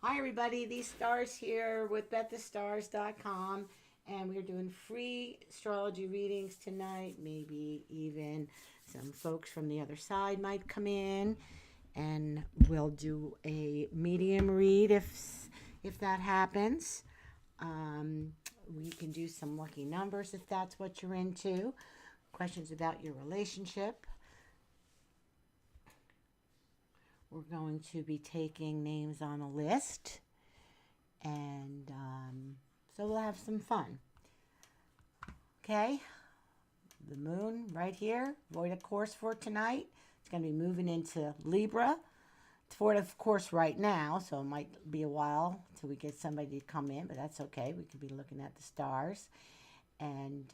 Hi everybody, these stars here with BethTheStars.com, and we're doing free astrology readings tonight. Maybe even some folks from the other side might come in, and we'll do a medium read if that happens. We can do some lucky numbers if that's what you're into. Questions about your relationship. We're going to be taking names on a list, and so we'll have some fun. Okay, the moon right here, void of course for tonight. It's going to be moving into Libra. It's void of course right now, so it might be a while till we get somebody to come in, but that's okay. We could be looking at the stars, and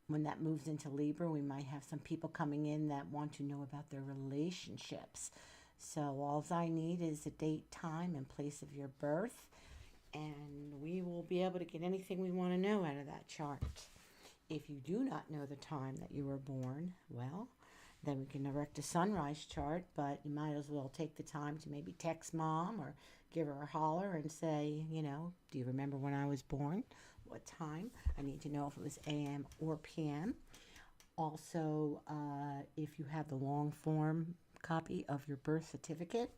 when that moves into Libra, we might have some people coming in that want to know about their relationships. So all I need is a date, time, and place of your birth, and we will be able to get anything we want to know out of that chart. If you do not know the time that you were born, well, then we can erect a sunrise chart, but you might as well take the time to maybe text mom or give her a holler and say, do you remember when I was born? What time? I need to know if it was AM or PM. Also, if you have the long form copy of your birth certificate,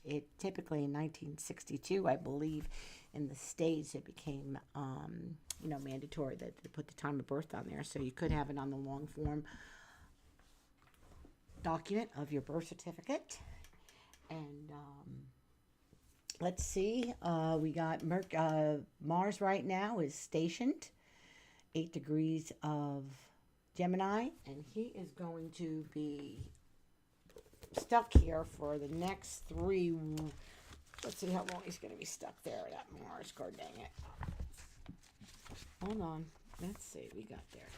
it typically in 1962, I believe, in the States, it became, mandatory that they put the time of birth on there. So you could have it on the long form document of your birth certificate. And let's see, we got Mars right now is stationed 8 degrees of Gemini, and he is going to be stuck here for the next let's see how long he's going to be stuck there, that Mars, god dang it. Hold on, let's see, we got there.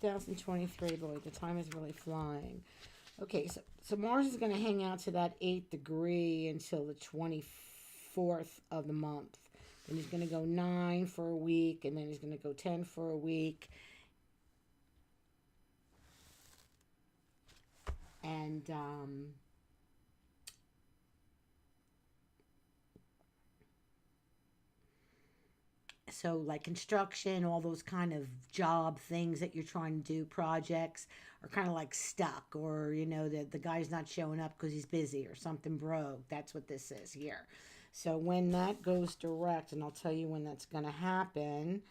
2023, boy, the time is really flying. Okay, so Mars is going to hang out to that 8th degree until the 24th of the month. Then he's going to go 9 for a week, and then he's going to go 10 for a week. And so like construction, all those kind of job things that you're trying to do, projects, are kind of like stuck, or the guy's not showing up because he's busy or something broke. That's what this is here. So when that goes direct, and I'll tell you when that's going to happen,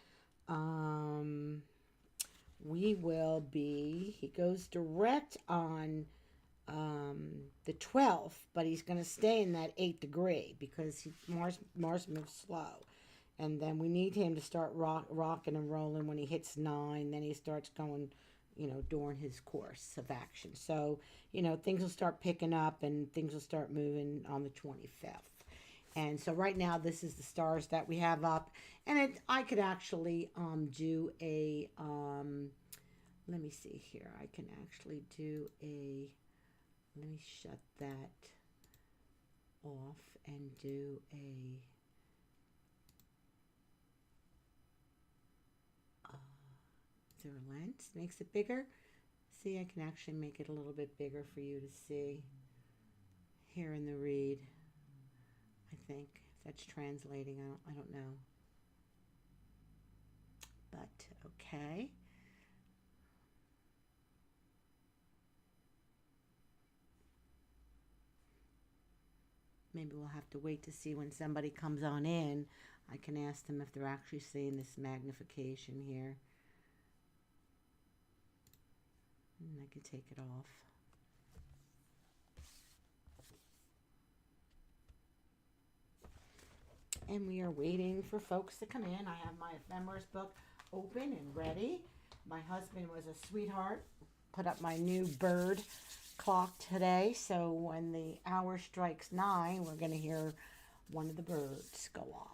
he goes direct on the 12th, but he's going to stay in that 8th degree because Mars moves slow. And then we need him to start rocking and rolling when he hits 9. Then he starts going, during his course of action. So, things will start picking up and things will start moving on the 25th. And so right now, this is the stars that we have up. And I could actually do a, let me see here. I can actually do let me shut that off and do a, is there a lens? Makes it bigger? See, I can actually make it a little bit bigger for you to see here in the read. I think if that's translating, I don't know. But okay. Maybe we'll have to wait to see when somebody comes on in. I can ask them if they're actually seeing this magnification here. And I can take it off. And we are waiting for folks to come in. I have my ephemeris book open and ready. My husband was a sweetheart. Put up my new bird clock today. So when the hour strikes 9, we're going to hear one of the birds go off.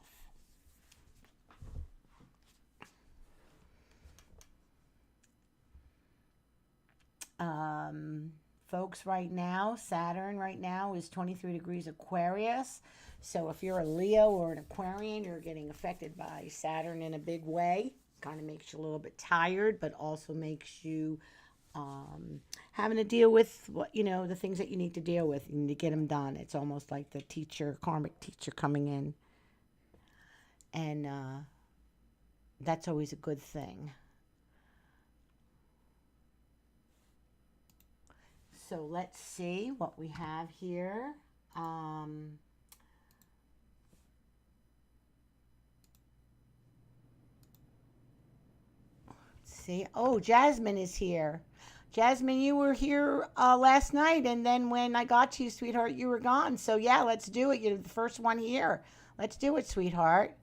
Folks, right now, Saturn right now is 23 degrees Aquarius. So if you're a Leo or an Aquarian, you're getting affected by Saturn in a big way. Kind of makes you a little bit tired, but also makes you having to deal with what, you know, the things that you need to deal with. You need to get them done. It's almost like the teacher, karmic teacher coming in. And that's always a good thing. So let's see what we have here. See, oh, Jasmine is here. Jasmine, you were here last night, and then when I got to you, sweetheart, you were gone. So yeah, let's do it. You're the first one here. Let's do it, sweetheart.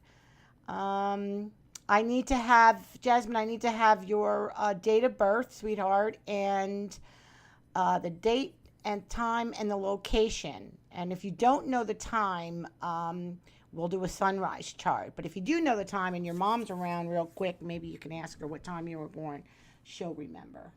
I need to have, Jasmine, I need to have your date of birth, sweetheart, and the date and time and the location. And if you don't know the time, we'll do a sunrise chart. But if you do know the time and your mom's around real quick, maybe you can ask her what time you were born. She'll remember.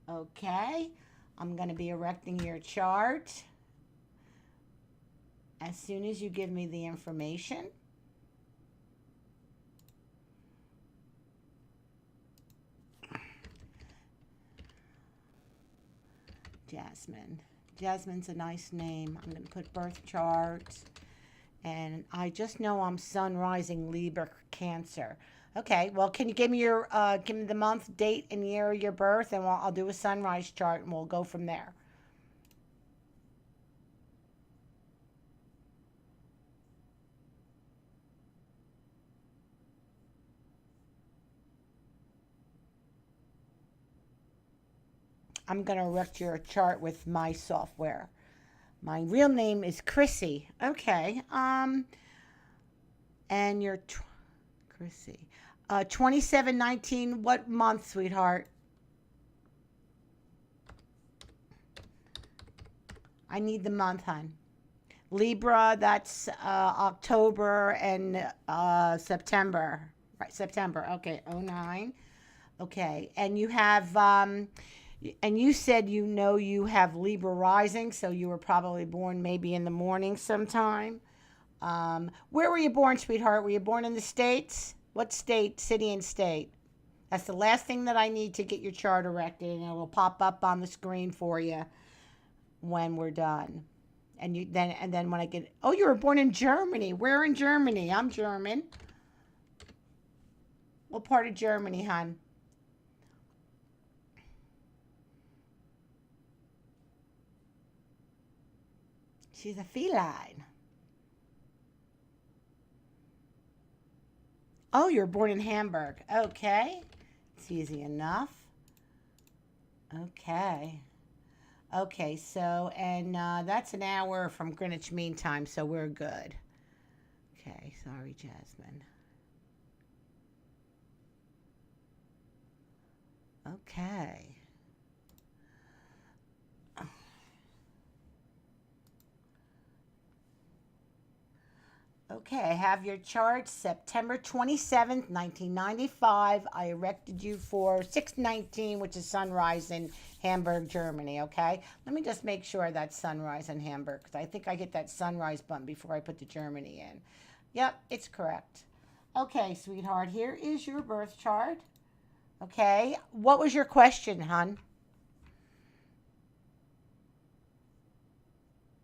Okay, I'm going to be erecting your chart as soon as you give me the information. Jasmine. Jasmine's a nice name. I'm going to put birth chart. And I just know I'm sun rising Libra Cancer. Okay, well, can you give me your give me the month, date, and year of your birth, and I'll do a sunrise chart, and we'll go from there. I'm going to erect your chart with my software. My real name is Chrissy. Okay. And you're Chrissy. 2719, what month, sweetheart? I need the month, hon. Libra, that's October and September. Right, September. Okay, 09. Okay, and you have, and you said you know you have Libra rising, so you were probably born maybe in the morning sometime. Where were you born, sweetheart? Were you born in the States? What state, city, and state? That's the last thing that I need to get your chart erected, and it will pop up on the screen for you when we're done. And then when I get, oh, you were born in Germany. Where in Germany? I'm German. What part of Germany, hon? She's a feline. Oh, you're born in Hamburg. Okay. It's easy enough. Okay. Okay, so, and that's an hour from Greenwich Mean Time, so we're good. Okay, sorry, Jasmine. Okay. Okay, I have your chart, September 27th, 1995. I erected you for 619, which is sunrise in Hamburg, Germany, okay? Let me just make sure that's sunrise in Hamburg, because I think I get that sunrise button before I put the Germany in. Yep, it's correct. Okay, sweetheart, here is your birth chart. Okay, what was your question, hon?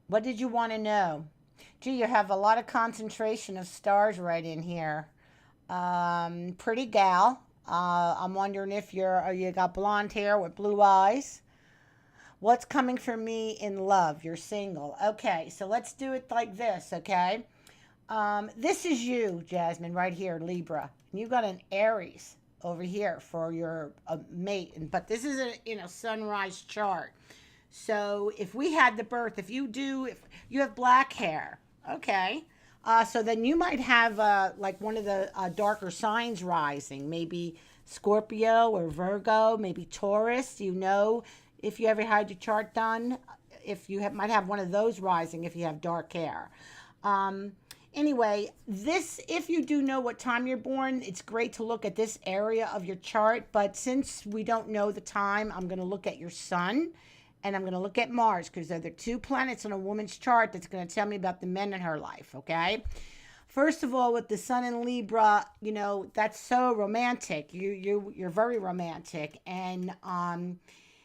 What did you want to know? Gee, you have a lot of concentration of stars right in here. Pretty gal. I'm wondering if you got blonde hair with blue eyes. What's coming for me in love? You're single. Okay, so let's do it like this, okay? This is you, Jasmine, right here, Libra. And you got an Aries over here for your mate. But this is a sunrise chart. So if we had the birth, if you have black hair, okay, so then you might have like one of the darker signs rising, maybe Scorpio or Virgo, maybe Taurus. If you ever had your chart done, if you might have one of those rising if you have dark hair. Anyway, if you do know what time you're born, it's great to look at this area of your chart. But since we don't know the time, I'm going to look at your sun. and I'm going to look at Mars because they're the two planets in a woman's chart that's going to tell me about the men in her life, okay? First of all, with the sun in Libra, you know, that's so romantic. You're very romantic, and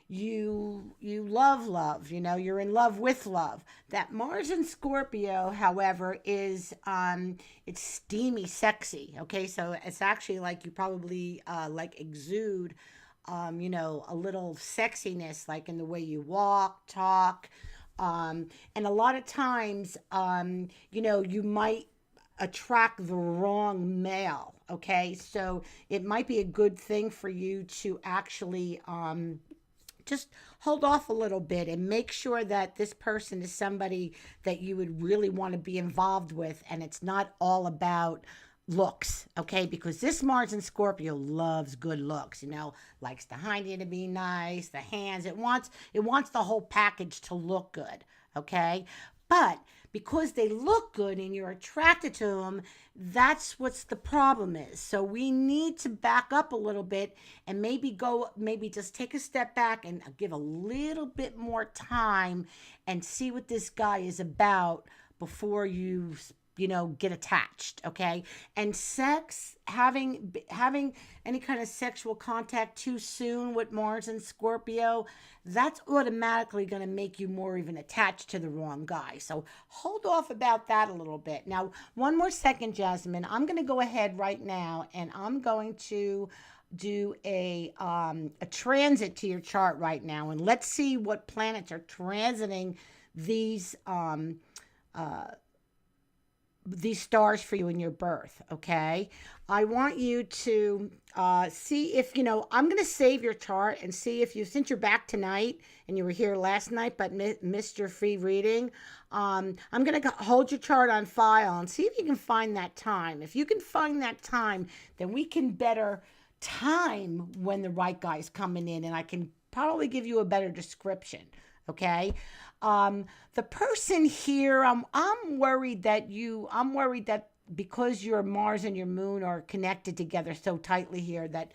you love, you know, you're in love with love. That Mars in Scorpio, however, is it's steamy sexy, okay? So it's actually like you probably like exude you know, a little sexiness, like in the way you walk, talk, and a lot of times you know, you might attract the wrong male, okay? So it might be a good thing for you to actually just hold off a little bit and make sure that this person is somebody that you would really want to be involved with, and it's not all about looks, okay? Because this Mars in Scorpio loves good looks, you know, likes the hiney to be nice, the hands, it wants the whole package to look good, okay? But because they look good and you're attracted to them, that's what's the problem is. So we need to back up a little bit and maybe just take a step back and give a little bit more time and see what this guy is about before you know, get attached, okay? And sex, having any kind of sexual contact too soon with Mars and Scorpio, that's automatically going to make you more even attached to the wrong guy. So hold off about that a little bit. Now, one more second, Jasmine. I'm going to go ahead right now, and I'm going to do a transit to your chart right now, and let's see what planets are transiting these stars for you in your birth, okay? I want you to see if, you know, I'm going to save your chart and see if you, since you're back tonight and you were here last night but missed your free reading, I'm going to hold your chart on file and see if you can find that time. If you can find that time, then we can better time when the right guy's coming in, and I can probably give you a better description, okay? The person here, I'm worried that because your Mars and your moon are connected together so tightly here that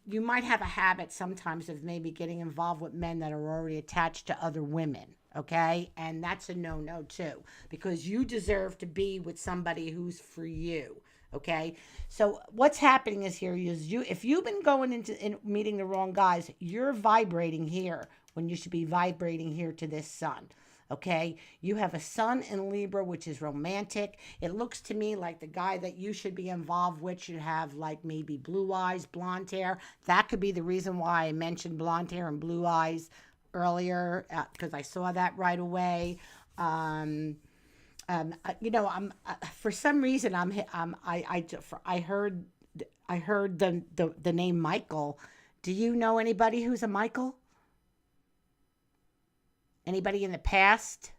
you might have a habit sometimes of maybe getting involved with men that are already attached to other women, okay? And that's a no-no too, because you deserve to be with somebody who's for you, okay? So what's happening is here is if you've been going into meeting the wrong guys, you're vibrating here when you should be vibrating here to this sun, okay? You have a sun in Libra, which is romantic. It looks to me like the guy that you should be involved with should have like maybe blue eyes, blonde hair. That could be the reason why I mentioned blonde hair and blue eyes earlier, because I saw that right away. You know, for some reason I heard the name Michael. Do you know anybody who's a Michael? Anybody in the past?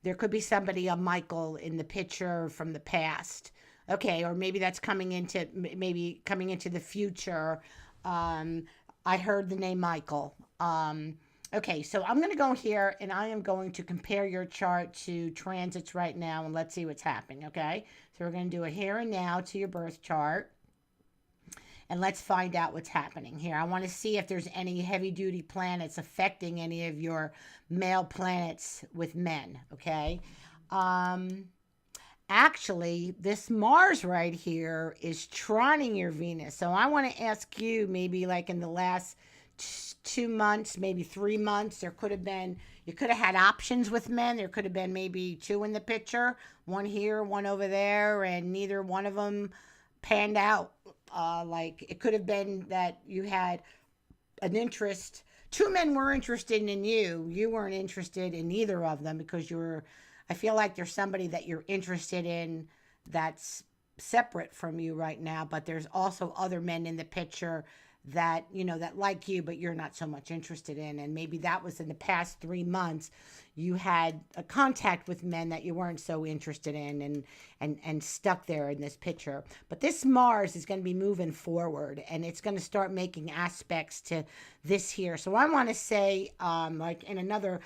There could be somebody, a Michael, in the picture from the past. Okay, or maybe that's coming into the future. I heard the name Michael. Okay, so I'm going to go here, and I am going to compare your chart to transits right now, and let's see what's happening, okay? So we're going to do a here and now to your birth chart. And let's find out what's happening here. I want to see if there's any heavy-duty planets affecting any of your male planets with men, okay? Actually, this Mars right here is trining your Venus. So I want to ask you, maybe like in the last 2 months, maybe 3 months, you could have had options with men. There could have been maybe two in the picture, one here, one over there, and neither one of them panned out. Like it could have been that you had an interest. Two men were interested in you. You weren't interested in either of them because I feel like there's somebody that you're interested in that's separate from you right now, but there's also other men in the picture that, you know, that like you, but you're not so much interested in. And maybe that was in the past 3 months, you had a contact with men that you weren't so interested in and stuck there in this picture. But this Mars is going to be moving forward, and it's going to start making aspects to this here. So I want to say, like in another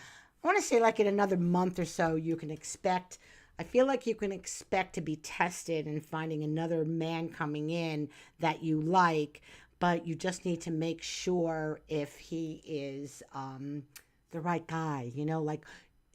month or so, you can expect, I feel like you can expect to be tested and finding another man coming in that you like. but you just need to make sure if he is the right guy, you know, like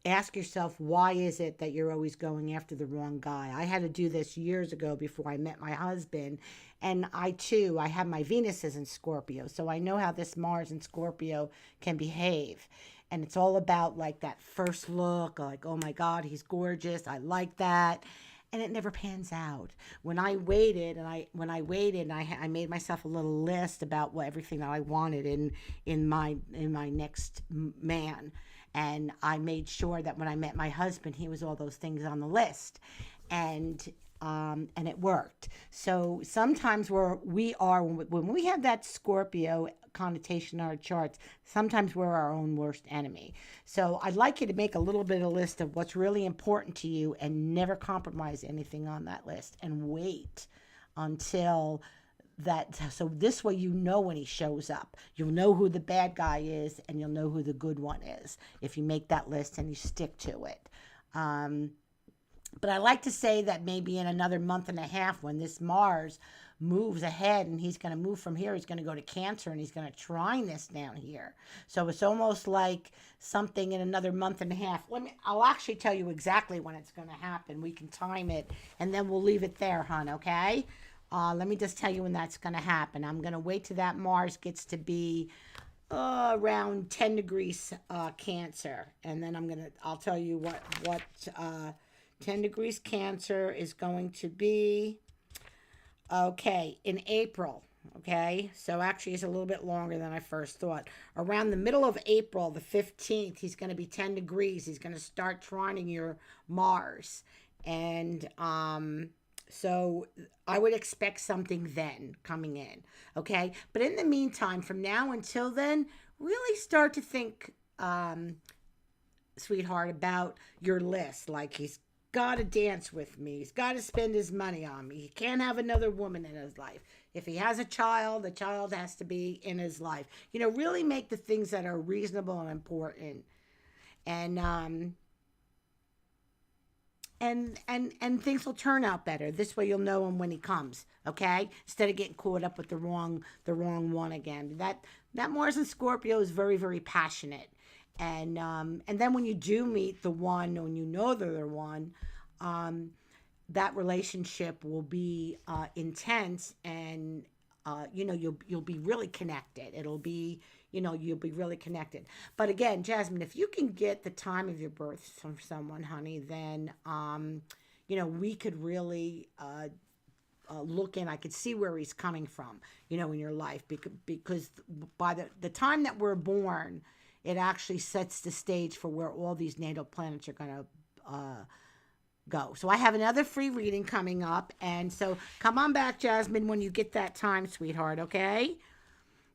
ask yourself, why is it that you're always going after the wrong guy? I had to do this years ago before I met my husband. And I too, I have my Venus is in Scorpio. So I know how this Mars in Scorpio can behave. And it's all about like that first look, like, oh my God, he's gorgeous. I like that. And it never pans out. When I waited, I made myself a little list about what everything that I wanted in my next man, and I made sure that when I met my husband, he was all those things on the list, and it worked. So sometimes when we have that Scorpio connotation in our charts, sometimes we're our own worst enemy. So I'd like you to make a little bit of a list of what's really important to you and never compromise anything on that list, and wait until that, so this way you know when he shows up, you'll know who the bad guy is and you'll know who the good one is if you make that list and you stick to it. But I like to say that maybe in another month and a half, when this Mars moves ahead, and he's going to move from here, he's going to go to Cancer, and he's going to trine this down here. So it's almost like something in another month and a half. I'll actually tell you exactly when it's going to happen. We can time it, and then we'll leave it there, hon, okay? Let me just tell you when that's going to happen. I'm going to wait till that Mars gets to be around 10 degrees Cancer, and then I'll tell you what 10 degrees Cancer is going to be. Okay, in April. Okay, so actually it's a little bit longer than I first thought. Around the middle of April, the 15th, he's going to be 10 degrees. He's going to start trining your Mars. And so I would expect something then coming in. Okay, but in the meantime, from now until then, really start to think, sweetheart, about your list. Like, he's got to dance with me. He's got to spend his money on me. He can't have another woman in his life. If he has a child, the child has to be in his life. You know, really make the things that are reasonable and important. And things will turn out better. This way you'll know him when he comes, okay? Instead of getting caught up with the wrong one again. That Mars in Scorpio is very, very passionate. And then when you do meet the one, when you know they're the one, that relationship will be intense, and you know, you'll be really connected. It'll be, you know, you'll be really connected. But again, Jasmine, if you can get the time of your birth from someone, honey, then you know, we could really look in. I could see where he's coming from, you know, in your life, because by the time that we're born, it actually sets the stage for where all these natal planets are going to go. So I have another free reading coming up. And so come on back, Jasmine, when you get that time, sweetheart, okay?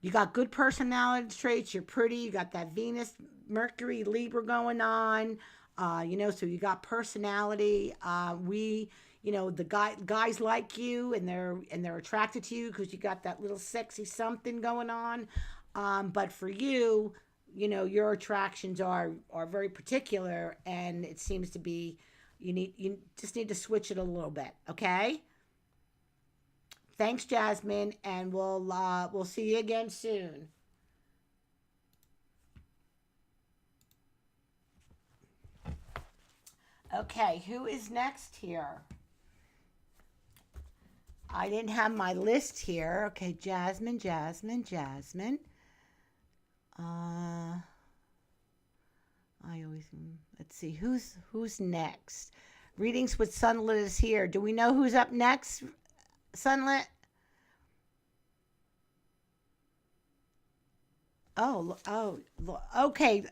You got good personality traits. You're pretty. You got that Venus, Mercury, Libra going on. You know, so you got personality. You know, the guys like you, and they're attracted to you because you got that little sexy something going on. But for you, you know, your attractions are very particular, and it seems to be you just need to switch it a little bit, okay? Thanks, Jasmine, and we'll see you again soon. Okay, who is next here? I didn't have my list here. Okay, Jasmine. Let's see who's next. Readings with Sunlit is here. Do we know who's up next, Sunlit? Okay.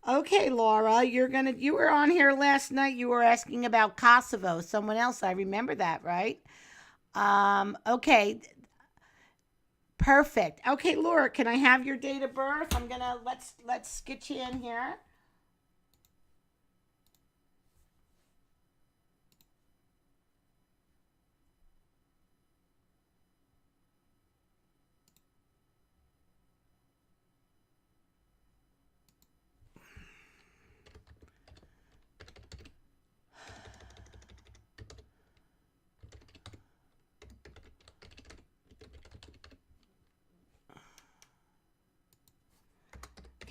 Okay, Laura, you were on here last night. You were asking about Kosovo. Someone else, I remember that, right? Okay. Perfect. Okay, Laura, can I have your date of birth? Let's get you in here.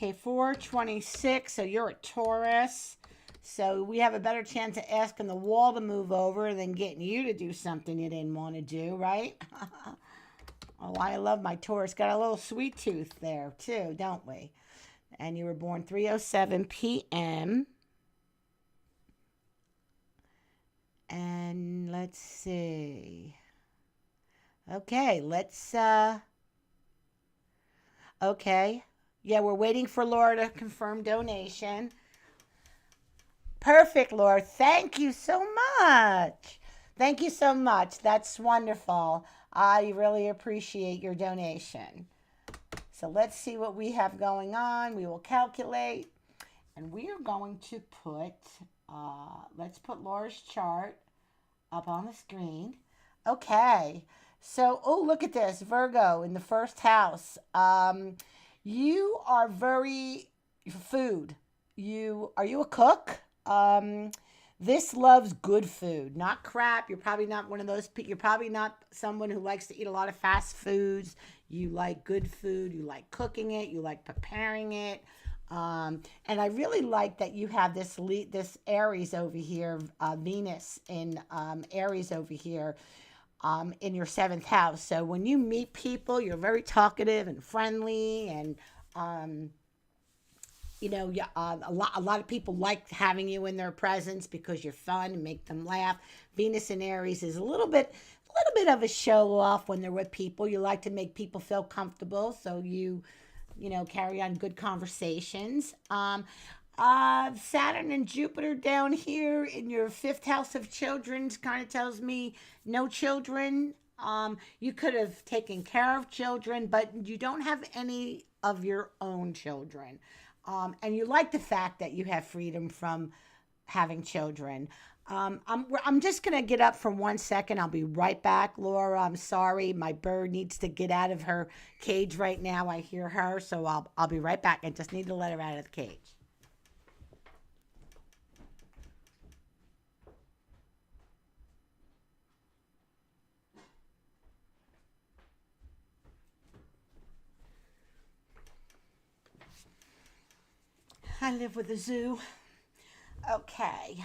Okay, 426. So you're a Taurus. So we have a better chance of asking the wall to move over than getting you to do something you didn't want to do, right? Oh, I love my Taurus. Got a little sweet tooth there, too, don't we? And you were born 3:07 p.m. And let's see. Okay, okay. Yeah, we're waiting for Laura to confirm donation. Perfect, Laura. Thank you so much. Thank you so much. That's wonderful. I really appreciate your donation. So let's see what we have going on. We will calculate. And we are going to put, let's put Laura's chart up on the screen. Okay. So, oh, look at this. Virgo in the first house. You are very food. Are you a cook? This loves good food, not crap. You're probably not one of those people. You're probably not someone who likes to eat a lot of fast foods. You like good food. You like cooking it. You like preparing it. And I really like that you have this Aries over here, Venus in Aries over here in your 7th house. So when you meet people, you're very talkative and friendly, and a lot of people like having you in their presence because you're fun and make them laugh. Venus in Aries is a little bit of a show off when they're with people. You like to make people feel comfortable, so you carry on good conversations. Saturn and Jupiter down here in your 5th house of children kind of tells me no children. You could have taken care of children, but you don't have any of your own children. And you like the fact that you have freedom from having children. I'm just going to get up for 1 second. I'll be right back, Laura. I'm sorry. My bird needs to get out of her cage right now. I hear her, so I'll be right back. I just need to let her out of the cage. I live with a zoo. Okay.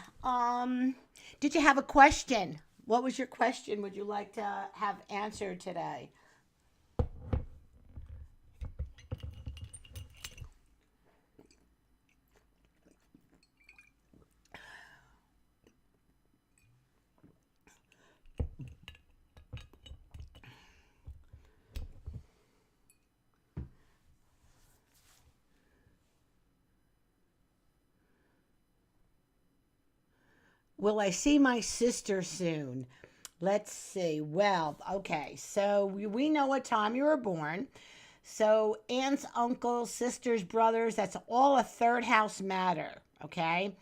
Did you have a question? What was your question would you like to have answered today? Will I see my sister soon? Let's see. Well, okay. So we know what time you were born. So aunts, uncles, sisters, brothers, that's all a 3rd house matter. Okay.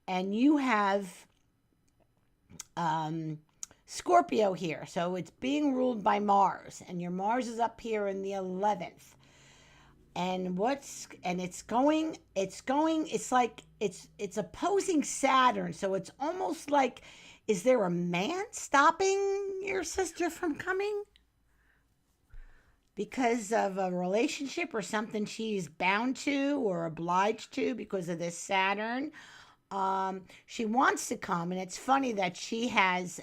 And you have Scorpio here. So it's being ruled by Mars. And your Mars is up here in the 11th. And it's opposing Saturn. So it's almost like, is there a man stopping your sister from coming because of a relationship or something she's bound to or obliged to because of this Saturn? She wants to come, and it's funny that she has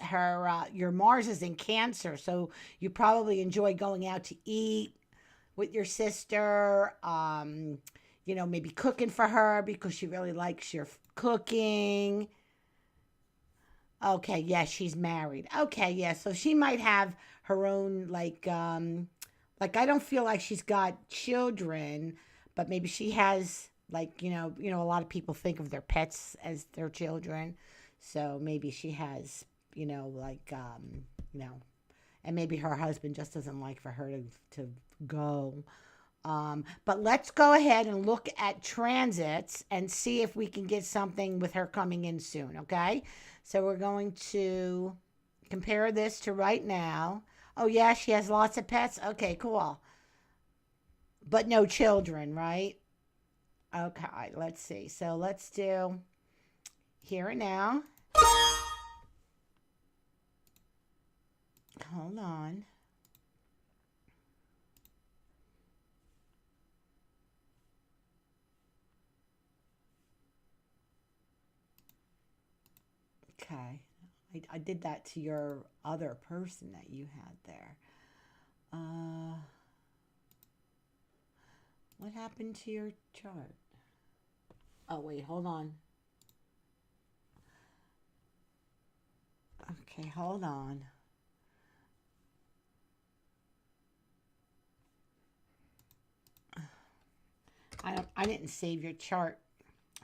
your Mars is in Cancer, so you probably enjoy going out to eat with your sister, maybe cooking for her because she really likes your cooking. Okay, yeah, she's married. Okay, yeah, so she might have her own, like I don't feel like she's got children, but maybe she has, like, a lot of people think of their pets as their children. So maybe she has, and maybe her husband just doesn't like for her to go. But let's go ahead and look at transits and see if we can get something with her coming in soon, okay? So we're going to compare this to right now. Oh, yeah, she has lots of pets. Okay, cool. But no children, right? Okay, let's see. So let's do here and now. Hold on. Okay. I did that to your other person that you had there. What happened to your chart? Oh, wait, hold on. Okay, hold on. I didn't save your chart.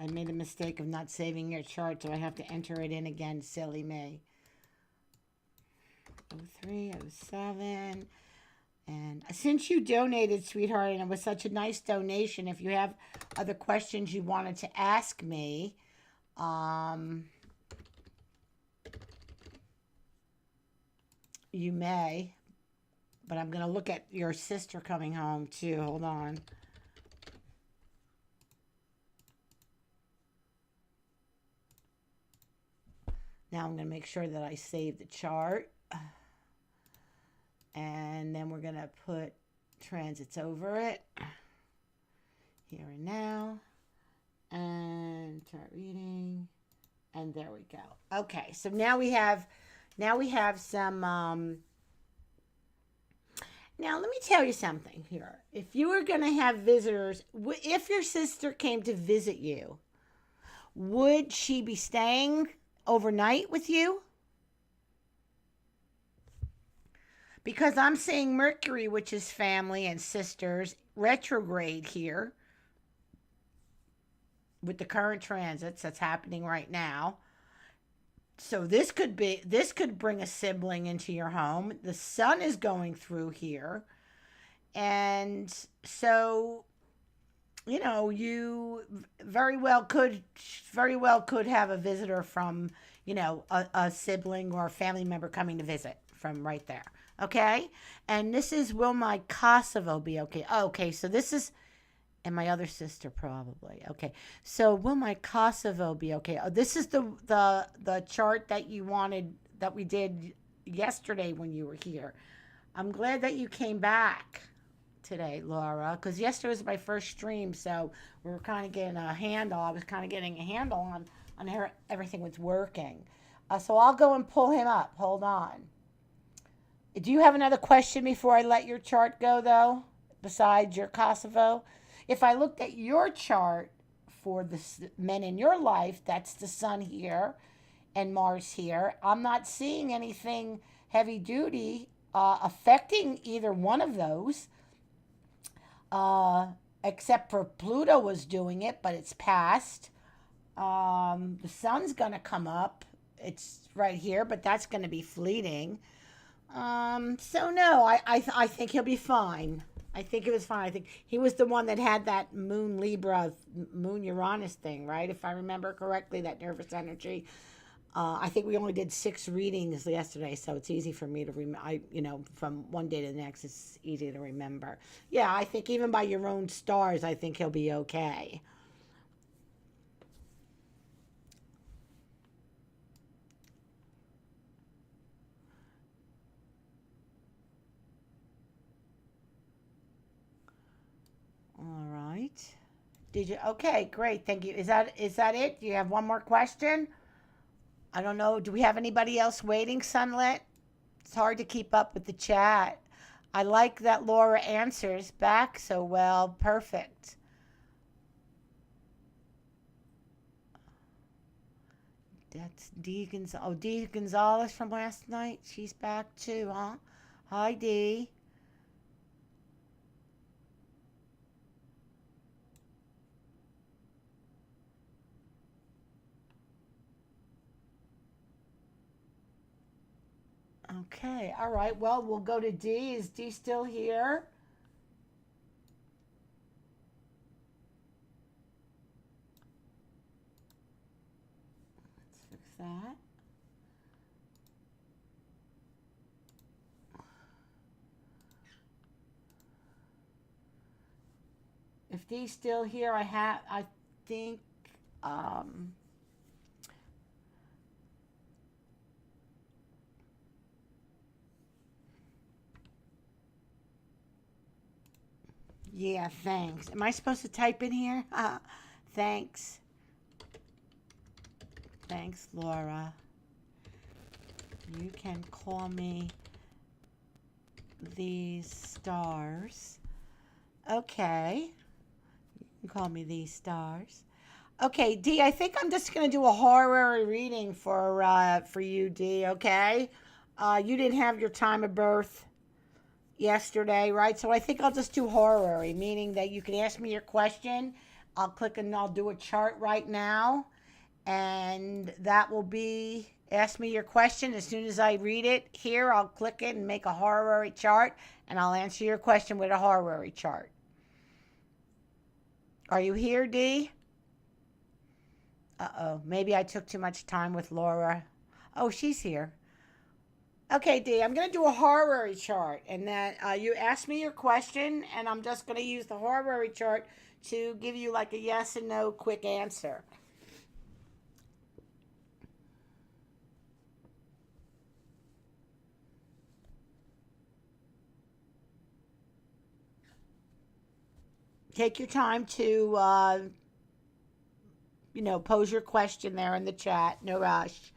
I made a mistake of not saving your chart, so I have to enter it in again. Silly me. 03, 07. And since you donated, sweetheart, and it was such a nice donation, if you have other questions you wanted to ask me, you may. But I'm going to look at your sister coming home, too. Hold on. Now I'm going to make sure that I save the chart. And then we're going to put transits over it. Here and now. And chart reading. And there we go. Okay, so now we have some now let me tell you something here. If you were going to have visitors, if your sister came to visit you, would she be staying overnight with you? Because I'm seeing Mercury, which is family and sisters, retrograde here with the current transits that's happening right now. So this could bring a sibling into your home. The sun is going through here. And so, you know, you very well could have a visitor from, you know, a sibling or a family member coming to visit from right there. Okay? And this is, will my Kosovo be okay? Oh, okay, so this is, and my other sister probably. Okay, so will my Kosovo be okay? Oh, this is the chart that you wanted, that we did yesterday when you were here. I'm glad that you came back today, Laura, because yesterday was my first stream, so we were kind of getting a handle. I was kind of getting a handle on how everything was working. So I'll go and pull him up. Hold on. Do you have another question before I let your chart go, though, besides your Kosovo? If I looked at your chart for the men in your life, that's the sun here and Mars here. I'm not seeing anything heavy duty affecting either one of those, except for Pluto was doing it, but it's past. The sun's going to come up. It's right here, but that's going to be fleeting. So no, I think he'll be fine. I think it was fine. I think he was the one that had that Moon Libra, Moon Uranus thing, right? If I remember correctly, that nervous energy. I think we only did 6 readings yesterday, so it's easy for me to from one day to the next, it's easy to remember. Yeah, I think even by your own stars, I think he'll be okay. All right. Did you? Okay, great. Thank you. Is that it? Do you have one more question? I don't know. Do we have anybody else waiting, Sunlit? It's hard to keep up with the chat. I like that Laura answers back so well. Perfect. That's Dee Gonzalez. Oh, Dee Gonzalez from last night. She's back too, huh? Hi, Dee. Okay, all right. Well, we'll go to Dee. Is Dee still here? Let's fix that. If Dee's still here, I think, um, yeah, thanks. Am I supposed to type in here? Thanks. Thanks, Laura. You can call me these stars. Okay. You can call me these stars. Okay, D, I think I'm just going to do a horary reading for you, D, okay? You didn't have your time of birth yesterday, right? So I think I'll just do horary, meaning that you can ask me your question. I'll click and I'll do a chart right now. And that will be ask me your question. As soon as I read it here, I'll click it and make a horary chart. And I'll answer your question with a horary chart. Are you here, D? Uh-oh. Maybe I took too much time with Laura. Oh, she's here. Okay, D, I'm going to do a horary chart. And then you ask me your question, and I'm just going to use the horary chart to give you like a yes and no quick answer. Take your time to, pose your question there in the chat. No rush.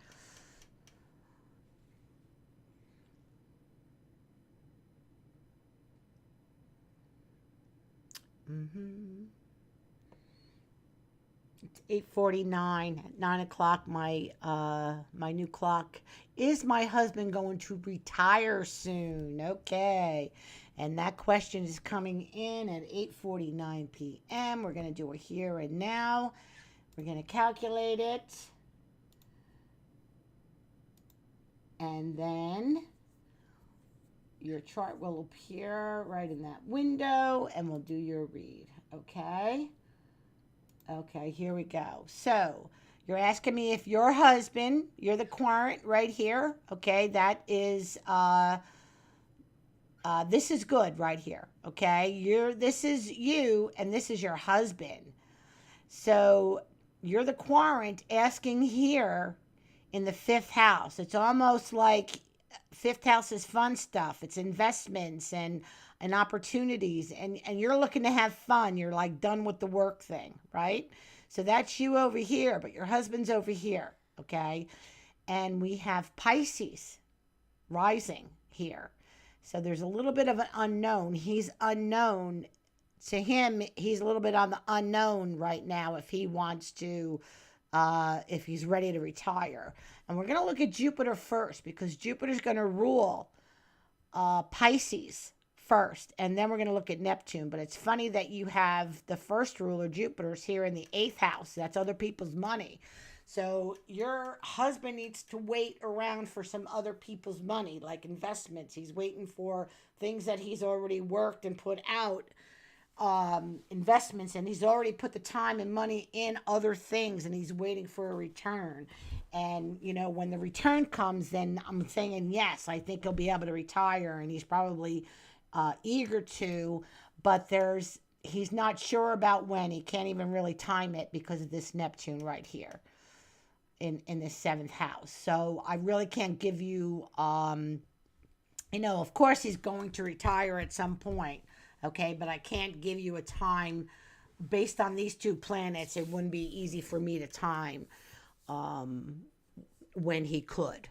It's 8:49, 9 o'clock. My new clock. Is my husband going to retire soon? Okay. And that question is coming in at 8:49 p.m. We're going to do a here and now. We're going to calculate it. And then your chart will appear right in that window and we'll do your read. Okay? Okay, here we go. So, you're asking me if your husband, you're the querent right here. Okay, that is this is good right here. Okay, this is you and this is your husband. So you're the querent asking here in the fifth house. It's almost like fifth house is fun stuff. It's investments and opportunities, and you're looking to have fun. You're like done with the work thing, right? So that's you over here, but your husband's over here. Okay, and we have Pisces rising here. So there's a little bit of an unknown. He's unknown. To him, he's a little bit on the unknown right now if he wants to, if he's ready to retire. And we're going to look at Jupiter first because Jupiter's going to rule Pisces first. And then we're going to look at Neptune. But it's funny that you have the first ruler, Jupiter's here in the 8th house. That's other people's money. So your husband needs to wait around for some other people's money, like investments. He's waiting for things that he's already worked and put out, investments, and he's already put the time and money in other things, and he's waiting for a return. And, when the return comes, then I'm saying, yes, I think he'll be able to retire, and he's probably eager to, but he's not sure about when. He can't even really time it because of this Neptune right here in the 7th house. So I really can't give you, of course he's going to retire at some point, okay, but I can't give you a time based on these two planets. It wouldn't be easy for me to time when he could.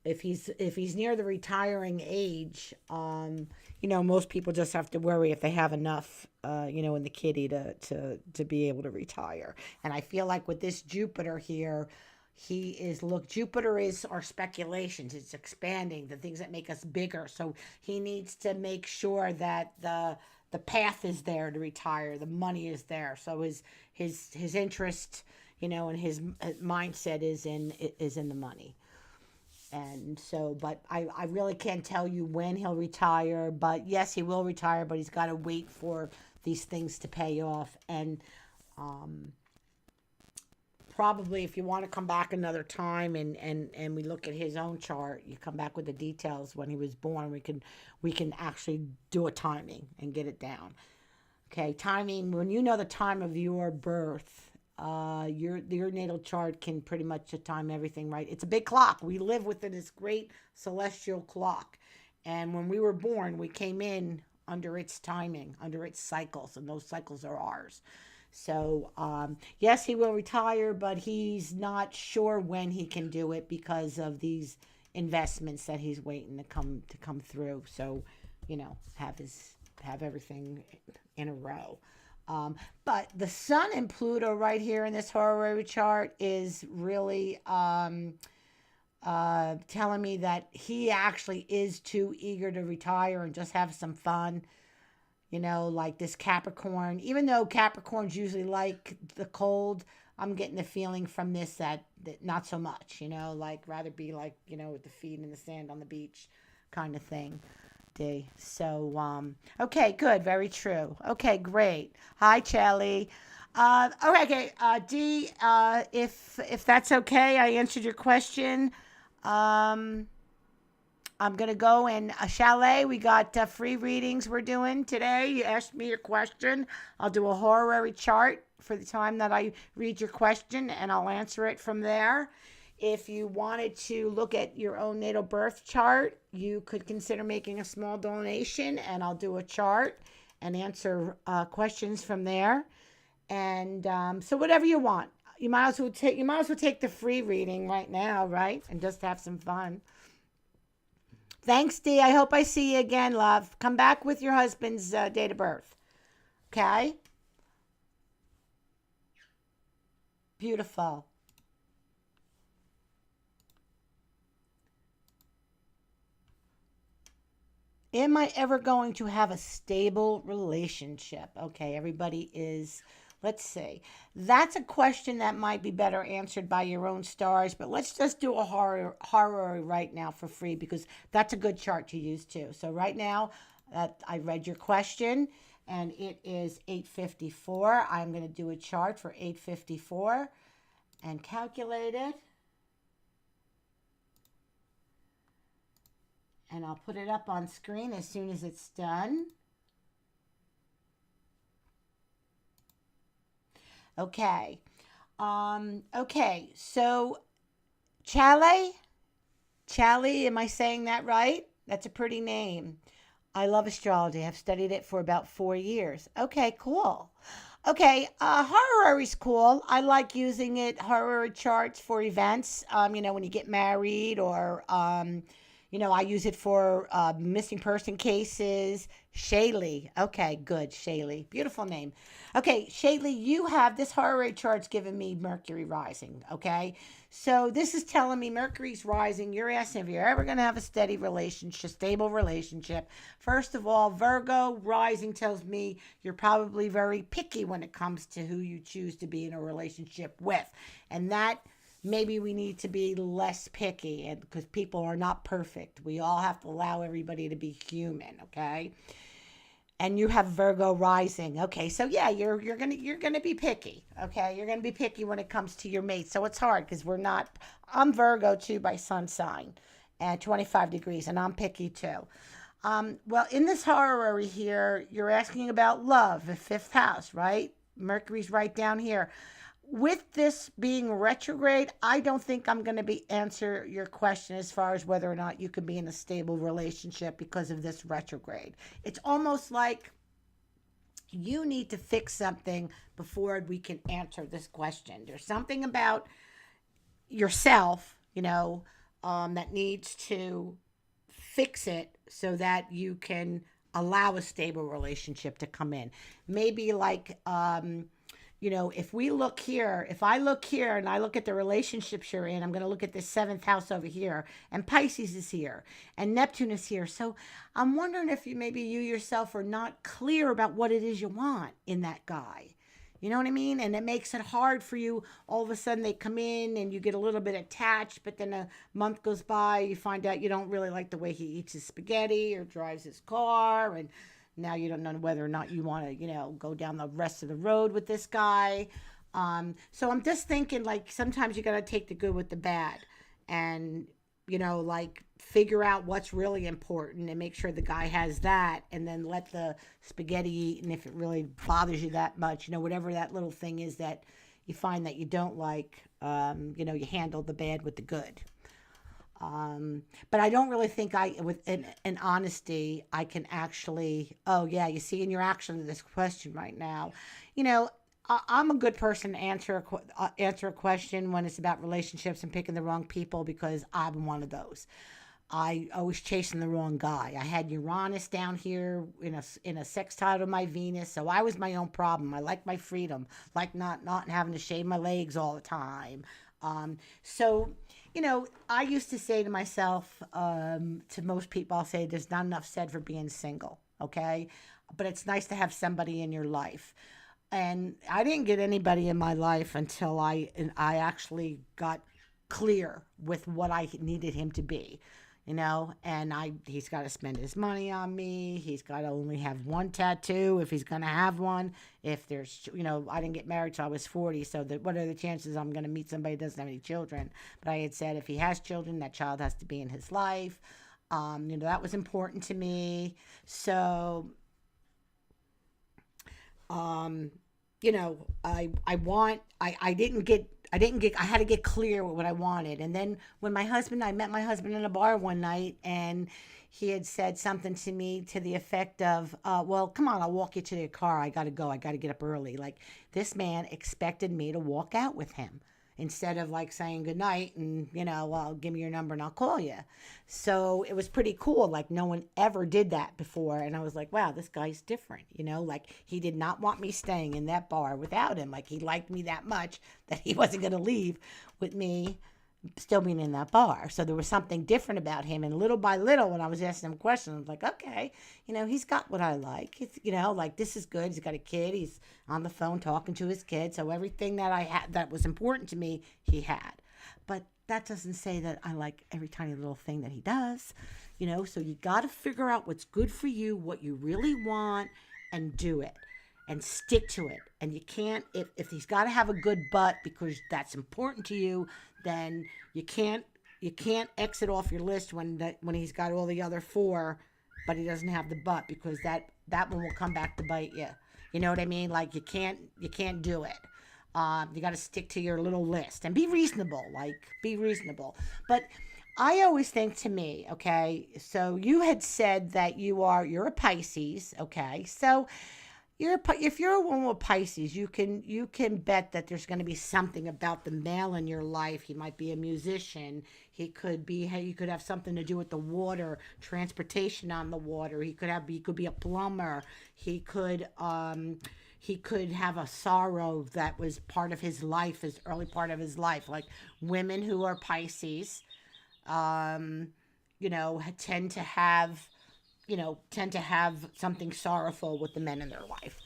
If he's near the retiring age, most people just have to worry if they have enough, in the kitty to be able to retire. And I feel like with this Jupiter here, Jupiter is our speculations. It's expanding, the things that make us bigger. So he needs to make sure that the path is there to retire, the money is there. So his interest, and his mindset is in the money. And so, but I really can't tell you when he'll retire, but yes, he will retire, but he's got to wait for these things to pay off. And probably if you want to come back another time and we look at his own chart, you come back with the details when he was born, we can actually do a timing and get it down. Okay, timing, when you know the time of your birth, your natal chart can pretty much time everything, right? It's a big clock. We live within this great celestial clock. And when we were born, we came in under its timing, under its cycles, and those cycles are ours. So, yes, he will retire, but he's not sure when he can do it because of these investments that he's waiting to come through. So, have everything in a row. But the Sun and Pluto right here in this horary chart is really telling me that he actually is too eager to retire and just have some fun. Like this Capricorn, even though Capricorns usually like the cold, I'm getting the feeling from this that not so much, like rather be like, with the feet in the sand on the beach kind of thing. D. So, okay, good. Very true. Okay, great. Hi, Charlie. Okay, D, if that's okay, I answered your question. I'm going to go and Chalet, we got free readings we're doing today. You asked me your question. I'll do a horary chart for the time that I read your question, and I'll answer it from there. If you wanted to look at your own natal birth chart, you could consider making a small donation, and I'll do a chart and answer questions from there. And so whatever you want. You might as well take the free reading right now, right? And just have some fun. Thanks, Dee. I hope I see you again, love. Come back with your husband's date of birth. Okay? Beautiful. Am I ever going to have a stable relationship? Okay, everybody is... Let's see. That's a question that might be better answered by your own stars, but let's just do a horror right now for free because that's a good chart to use too. So right now, I read your question and it is 8:54. I'm going to do a chart for 8:54 and calculate it. And I'll put it up on screen as soon as it's done. Okay. Okay. So, Chalet, am I saying that right? That's a pretty name. I love astrology. I've studied it for about 4 years. Okay, cool. Okay, horary is cool. I like using it, horary charts for events. When you get married or, I use it for missing person cases. Shaylee. Okay, good. Shaylee. Beautiful name. Okay, Shaylee, you have this horary chart's giving me Mercury rising. Okay, so this is telling me Mercury's rising. You're asking if you're ever going to have a steady relationship, stable relationship. First of all, Virgo rising tells me you're probably very picky when it comes to who you choose to be in a relationship with. And that maybe we need to be less picky, and because people are not perfect. We all have to allow everybody to be human, okay? And you have Virgo rising. Okay, so yeah, you're gonna be picky. Okay, you're gonna be picky when it comes to your mate. So it's hard because I'm Virgo too by sun sign, at 25 degrees, and I'm picky too. Well, in this horary here, you're asking about love, the fifth house, right? Mercury's right down here. With this being retrograde, I don't think I'm going to answer your question as far as whether or not you could be in a stable relationship because of this retrograde. It's almost like you need to fix something before we can answer this question. There's something about yourself, that needs to fix it so that you can allow a stable relationship to come in. Maybe like, if I look here and I look at the relationships you're in, I'm going to look at the seventh house over here, and Pisces is here, and Neptune is here. So I'm wondering if maybe you yourself are not clear about what it is you want in that guy. You know what I mean? And it makes it hard for you. All of a sudden they come in and you get a little bit attached, but then a month goes by, you find out you don't really like the way he eats his spaghetti or drives his car, and now you don't know whether or not you want to, go down the rest of the road with this guy. So I'm just thinking, like, sometimes you got to take the good with the bad and, figure out what's really important and make sure the guy has that, and then let the spaghetti eat. And if it really bothers you that much, whatever that little thing is that you find that you don't like, you handle the bad with the good. But I don't really think with in honesty, I can actually, oh yeah, you see in your action of this question right now, I'm a good person to answer a question when it's about relationships and picking the wrong people, because I'm one of those. I was chasing the wrong guy. I had Uranus down here in a sextile to my Venus, so I was my own problem. I like my freedom, like not having to shave my legs all the time. So I used to say to myself, to most people, I'll say there's not enough said for being single, okay? But it's nice to have somebody in your life. And I didn't get anybody in my life until I actually got clear with what I needed him to be, and he's got to spend his money on me. He's got to only have one tattoo if he's going to have one. If there's, I didn't get married till I was 40, so what are the chances I'm going to meet somebody who doesn't have any children? But I had said if he has children, that child has to be in his life. That was important to me. So I had to get clear with what I wanted. And then I met my husband in a bar one night, and he had said something to me to the effect of, well, come on, I'll walk you to your car. I got to go. I got to get up early. Like, this man expected me to walk out with him instead of like saying goodnight and, well, give me your number and I'll call you. So it was pretty cool. Like, no one ever did that before. And I was like, wow, this guy's different. Like, he did not want me staying in that bar without him. Like, he liked me that much that he wasn't going to leave with me still being in that bar. So there was something different about him. And little by little, when I was asking him questions, I was like, okay, he's got what I like. It's, like, this is good. He's got a kid. He's on the phone talking to his kid. So everything that I had that was important to me, he had. But that doesn't say that I like every tiny little thing that he does, so you got to figure out what's good for you, what you really want, and do it. And stick to it. And you can't, if he's got to have a good butt because that's important to you, then you can't exit off your list when he's got all the other four, but he doesn't have the butt, because that one will come back to bite you. You know what I mean? Like, you can't do it. You got to stick to your little list and be reasonable. But I always think, to me, okay, so you had said that you're a Pisces, okay? So if you're a woman with Pisces, you can bet that there's going to be something about the male in your life. He might be a musician. He could have something to do with the water, transportation on the water. He could be a plumber. He could have a sorrow that was part of his life, his early part of his life. Like, women who are Pisces, tend to have something sorrowful with the men in their life.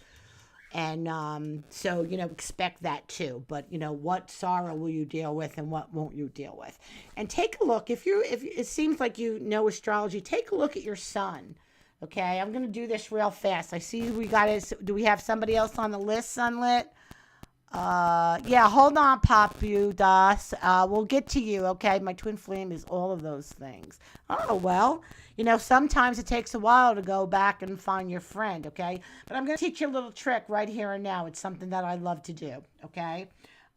And so, expect that too. But, what sorrow will you deal with and what won't you deal with? And take a look. If it seems like you know astrology, take a look at your sun. Okay, I'm going to do this real fast. I see do we have somebody else on the list, Sunlit? Yeah, hold on, Papu Das. We'll get to you, okay? My twin flame is all of those things. Oh, well, sometimes it takes a while to go back and find your friend, okay? But I'm going to teach you a little trick right here and now. It's something that I love to do, okay?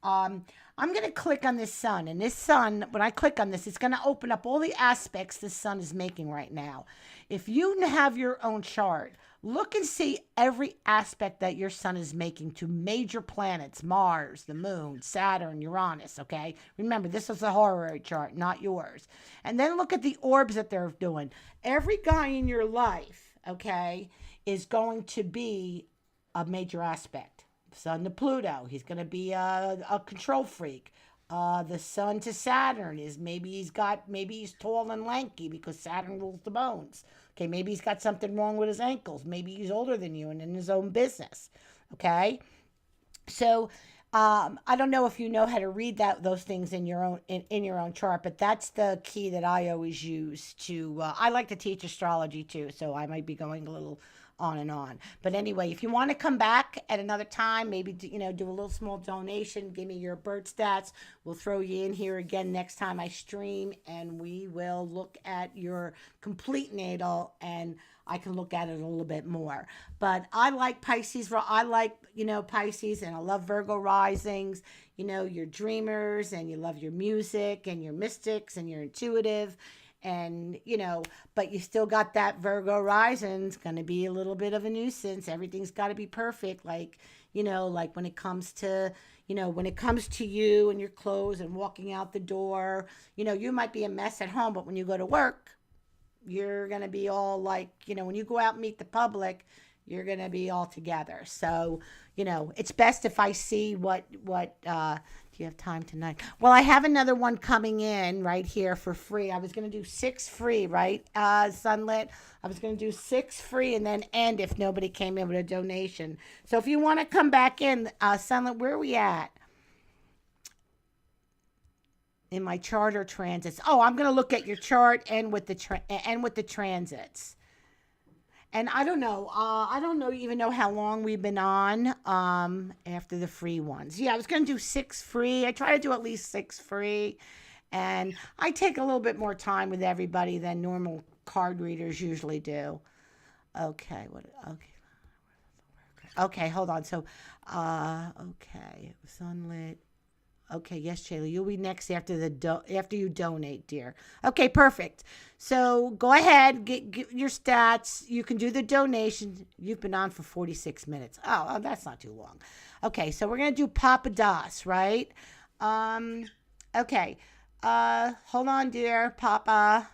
I'm going to click on this sun, and this sun, when I click on this, it's going to open up all the aspects the sun is making right now. If you have your own chart, look and see every aspect that your sun is making to major planets: Mars, the moon, Saturn, Uranus, okay? Remember, this is a horary chart, not yours. And then look at the orbs that they're doing. Every guy in your life, okay, is going to be a major aspect. Sun to Pluto, he's going to be a control freak. The sun to Saturn is maybe he's tall and lanky because Saturn rules the bones. Okay, maybe he's got something wrong with his ankles. Maybe he's older than you and in his own business. Okay, so I don't know if you know how to read those things in your own chart, but that's the key that I always use to. I like to teach astrology too, so I might be going a little on and on. But anyway, if you want to come back at another time, maybe do a little small donation, give me your birth stats. We'll throw you in here again next time I stream, and we will look at your complete natal, and I can look at it a little bit more. But I like Pisces. I like, Pisces, and I love Virgo risings. You're dreamers, and you love your music, and you're mystics, and you're intuitive. And, but you still got that Virgo rising. It's going to be a little bit of a nuisance. Everything's got to be perfect. Like, like when it comes to, when it comes to you and your clothes and walking out the door, you might be a mess at home, but when you go to work, you're going to be all like, when you go out and meet the public, you're going to be all together. So, it's best if I see what, do you have time tonight? Well, I have another one coming in right here for free. I was going to do 6 free, right? Sunlit. I was going to do 6 free and then end if nobody came in with a donation. So if you want to come back in, Sunlit, where are we at? In my chart or transits. Oh, I'm going to look at your chart and with the transits. And I don't know. I don't even know how long we've been on after the free ones. Yeah, I was going to do 6 free. I try to do at least 6 free. And I take a little bit more time with everybody than normal card readers usually do. Okay. Okay, hold on. So, okay. Sunlit. Okay, yes, Shayla, you'll be next after after you donate, dear. Okay, perfect. So go ahead, get your stats. You can do the donation. You've been on for 46 minutes. Oh, that's not too long. Okay, so we're gonna do Papa Das, right? Okay. Hold on, dear Papa.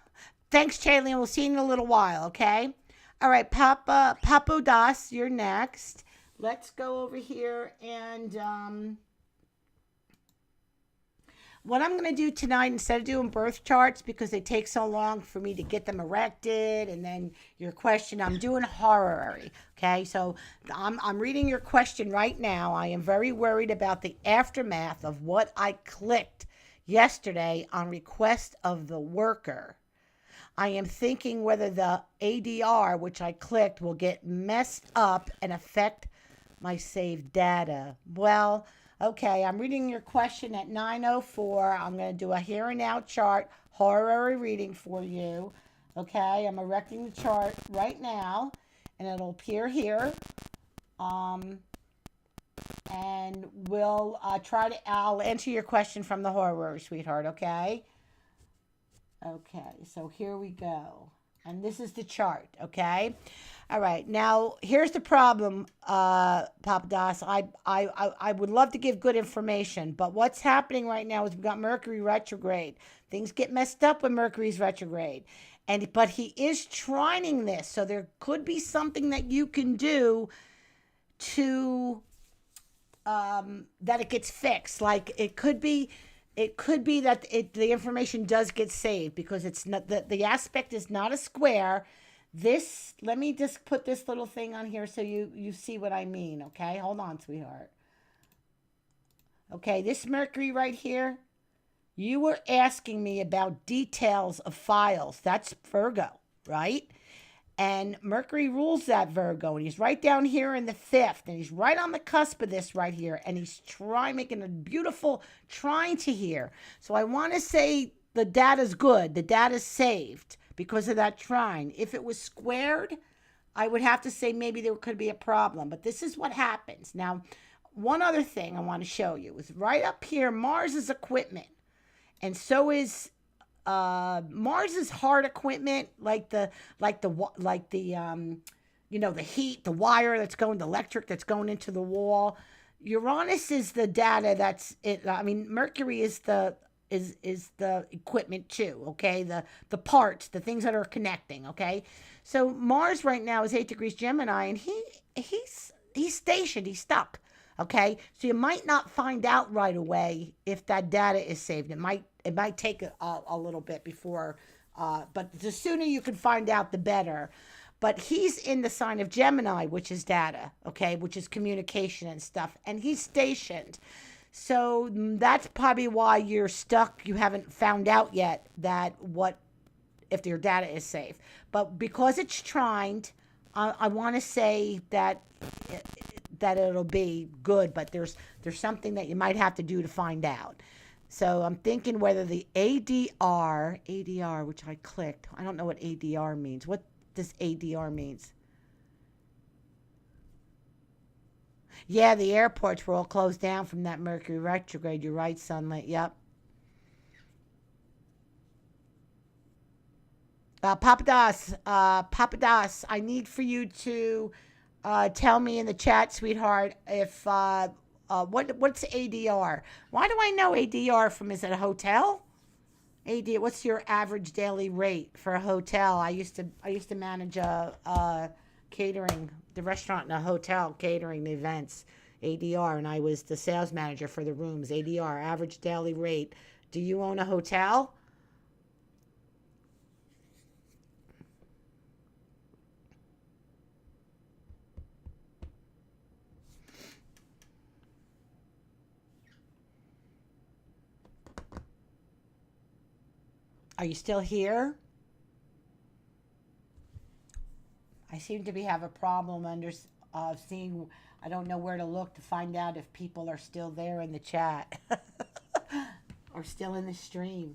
Thanks, Shayla. We'll see you in a little while. Okay. All right, Papa Das, you're next. Let's go over here and what I'm going to do tonight, instead of doing birth charts, because they take so long for me to get them erected, and then your question, I'm doing horary, okay? So I'm reading your question right now. I am very worried about the aftermath of what I clicked yesterday on request of the worker. I am thinking whether the ADR, which I clicked, will get messed up and affect my saved data. Well, okay, I'm reading your question at 9:04. I'm going to do a here and now chart, horary reading for you. Okay, I'm erecting the chart right now, and it'll appear here. And I'll answer your question from the horary, sweetheart, okay? Okay, so here we go. And this is the chart, okay? All right, now here's the problem, Papa Das. I would love to give good information, but what's happening right now is we've got Mercury retrograde. Things get messed up when Mercury's retrograde. But he is trining this, so there could be something that you can do to that it gets fixed. Like it could be that the information does get saved because it's not the aspect is not a square. This, let me just put this little thing on here so you see what I mean, okay? Hold on, sweetheart. Okay, this Mercury right here, you were asking me about details of files. That's Virgo, right? And Mercury rules that Virgo, and he's right down here in the 5th, and he's right on the cusp of this right here, and he's making a beautiful trine to here. So I want to say the data's good. The data's saved because of that trine. If it was squared, I would have to say maybe there could be a problem. But this is what happens. Now, one other thing I want to show you is right up here, Mars is equipment. And so is Mars is hard equipment, like the heat, the wire that's going, the electric that's going into the wall. Uranus is the data that's it. I mean, Mercury is the equipment too, okay? The parts, the things that are connecting, okay? So Mars right now is 8 degrees Gemini, and he's stationed, he's stuck, okay? So you might not find out right away if that data is saved. It might take a little bit before, but the sooner you can find out, the better. But he's in the sign of Gemini, which is data, okay, which is communication and stuff, and he's stationed. So that's probably why you're stuck. You haven't found out yet if your data is safe. But because it's trined, I want to say that it'll be good. But there's something that you might have to do to find out. So I'm thinking whether the ADR, which I clicked. I don't know what ADR means. What does ADR means? Yeah, the airports were all closed down from that Mercury retrograde. You're right, Sunlight. Yep. Papa Das, I need for you to Tell me in the chat, sweetheart, if what's ADR? Why do I know ADR from? Is it a hotel? AD, what's your average daily rate for a hotel? I used to manage a catering, the restaurant and a hotel catering the events, ADR, and I was the sales manager for the rooms. ADR, average daily rate. Do you own a hotel? Are you still here? I seem to be have a problem seeing. I don't know where to look to find out if people are still there in the chat or still in the stream.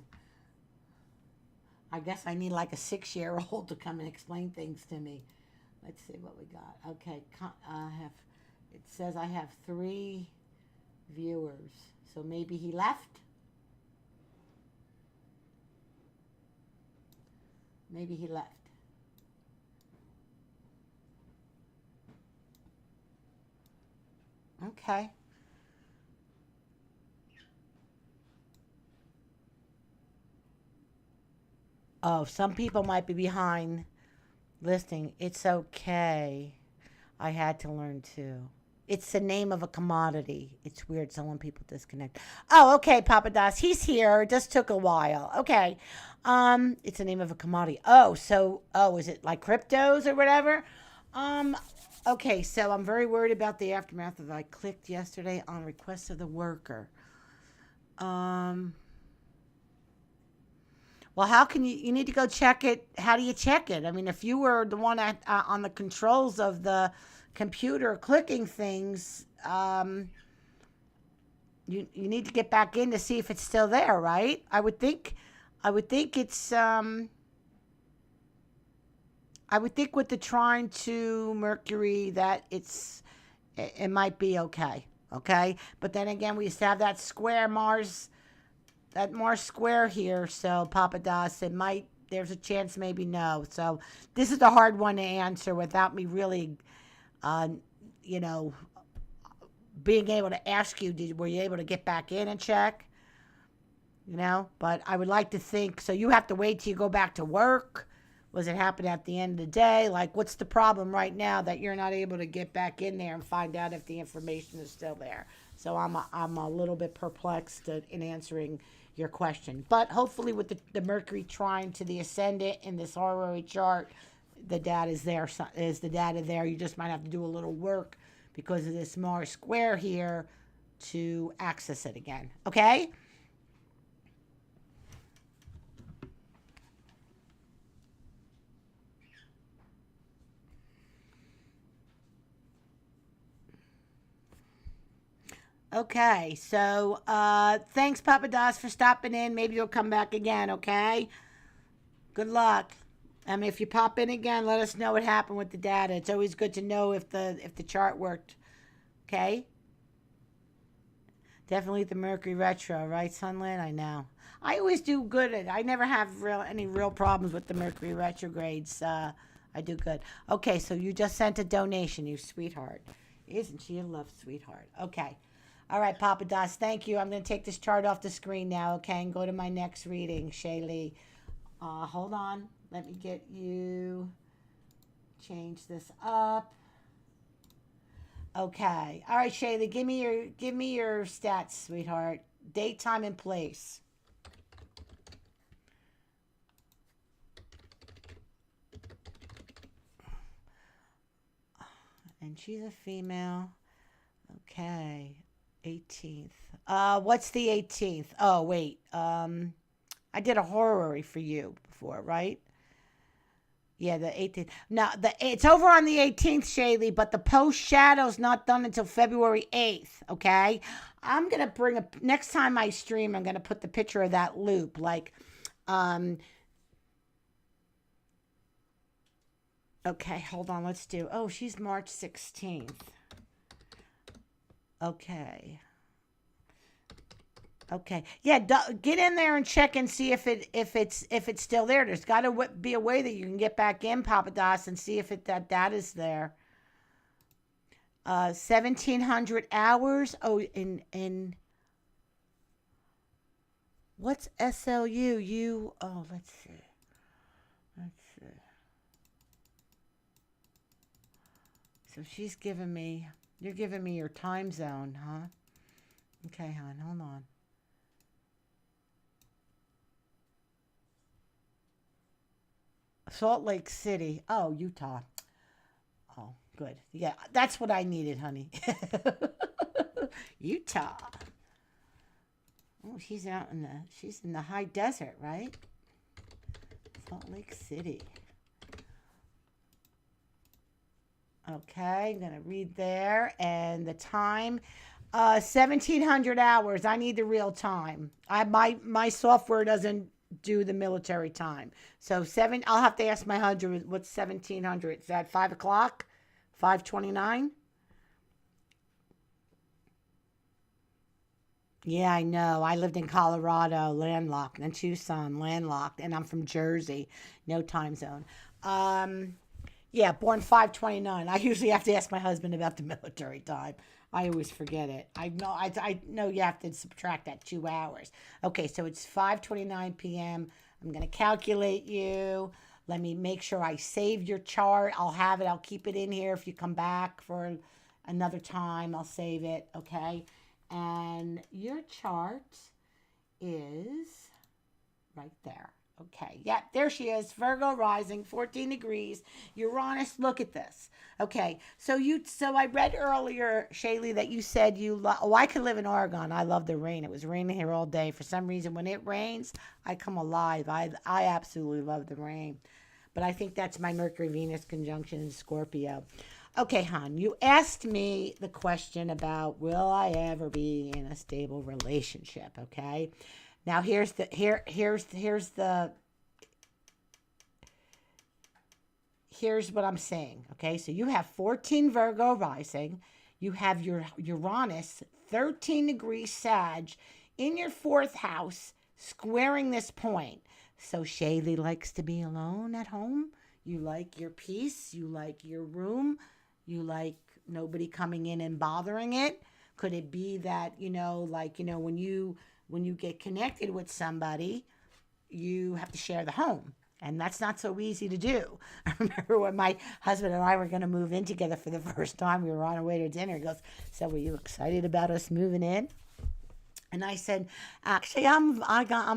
I guess I need like a 6-year-old to come and explain things to me. Let's see what we got. Okay, I have. It says I have 3 viewers, so maybe he left. Maybe he left. Okay. Oh, some people might be behind listening. It's okay. I had to learn too. It's the name of a commodity. It's weird. So when people disconnect. Oh, okay, Papa Das. He's here. It just took a while. Okay. It's the name of a commodity. Is it like cryptos or whatever? Um, okay, so I'm very worried about the aftermath of I clicked yesterday on request of the worker. Um, well, how can you need to go check it? How do you check it? I mean, if you were the one on the controls of the computer clicking things, you need to get back in to see if it's still there, right? I would think it's I would think with the trine to Mercury that it might be okay. Okay? But then again, we used to have that square Mars, that Mars square here, so Papa Das, there's a chance maybe no. So this is a hard one to answer without me really uh, you know, being able to ask you, were you able to get back in and check? But I would like to think, so you have to wait till you go back to work. Was it happen at the end of the day? Like, what's the problem right now that you're not able to get back in there and find out if the information is still there? So I'm a little bit perplexed in answering your question. But hopefully with the Mercury trine to the ascendant in this horary chart, the data is there. Is the data there? You just might have to do a little work because of this Mars square here to access it again. Okay? Okay, so thanks, Papa Das, for stopping in. Maybe you'll come back again, okay? Good luck. If you pop in again, let us know what happened with the data. It's always good to know if the chart worked. Okay? Definitely the Mercury retro, right, Sunlit? I know. I always do good. I never have any real problems with the Mercury retrogrades. I do good. Okay, so you just sent a donation, you sweetheart. Isn't she a love sweetheart? Okay. All right, Papa Das, thank you. I'm going to take this chart off the screen now, okay, and go to my next reading, Shaylee. Hold on. Let me get you, change this up. Okay. All right, Shaylee, give me your stats, sweetheart. Date, time, and place. And she's a female. Okay. 18th. What's the 18th? Oh, wait. I did a horary for you before, right? Yeah, the 18th. Now, it's over on the 18th, Shaylee, but the post shadow's not done until February 8th, okay? I'm going to next time I stream, I'm going to put the picture of that loop. Okay, hold on, let's do, she's March 16th. Okay. Yeah, get in there and check and see if it's still there. There's got to be a way that you can get back in, Papa Das, and see if that data's there. 1700 hours. Oh, in what's SLU? Oh, let's see. Let's see. So she's giving me, you're giving me your time zone, huh? Okay, hon, hold on. Salt Lake City. Oh, Utah. Oh, good. Yeah, that's what I needed, honey. Utah. Oh, she's in the high desert, right? Salt Lake City. Okay, I'm going to read there. And the time, 1700 hours. I need the real time. My software doesn't do the military time. So I'll have to ask my husband what's 1700. Is that 5 o'clock? 5:29? Yeah, I know. I lived in Colorado, landlocked, and Tucson, landlocked, and I'm from Jersey, no time zone. Um, yeah, born 5:29. I usually have to ask my husband about the military time. I always forget it. I know you have to subtract that 2 hours. Okay, so it's 5:29 p.m. I'm gonna calculate you. Let me make sure I save your chart. I'll have it. I'll keep it in here. If you come back for another time, I'll save it. Okay. And your chart is right there. Okay. Yeah, there she is. Virgo rising, 14 degrees. Uranus, look at this. Okay. So I read earlier, Shaylee, that you said I could live in Oregon. I love the rain. It was raining here all day. For some reason, when it rains, I come alive. I absolutely love the rain. But I think that's my Mercury-Venus conjunction in Scorpio. Okay, hon, you asked me the question about will I ever be in a stable relationship, okay? Now here's what I'm saying, okay? So you have 14 Virgo rising, you have your Uranus 13 degrees Sag in your 4th house squaring this point. So Shaylee likes to be alone at home. You like your peace, you like your room. You like nobody coming in and bothering it? Could it be that, when you get connected with somebody, you have to share the home? And that's not so easy to do. I remember when my husband and I were going to move in together for the first time. We were on our way to dinner. He goes, "So were you excited about us moving in?" And I said, "Actually, I'm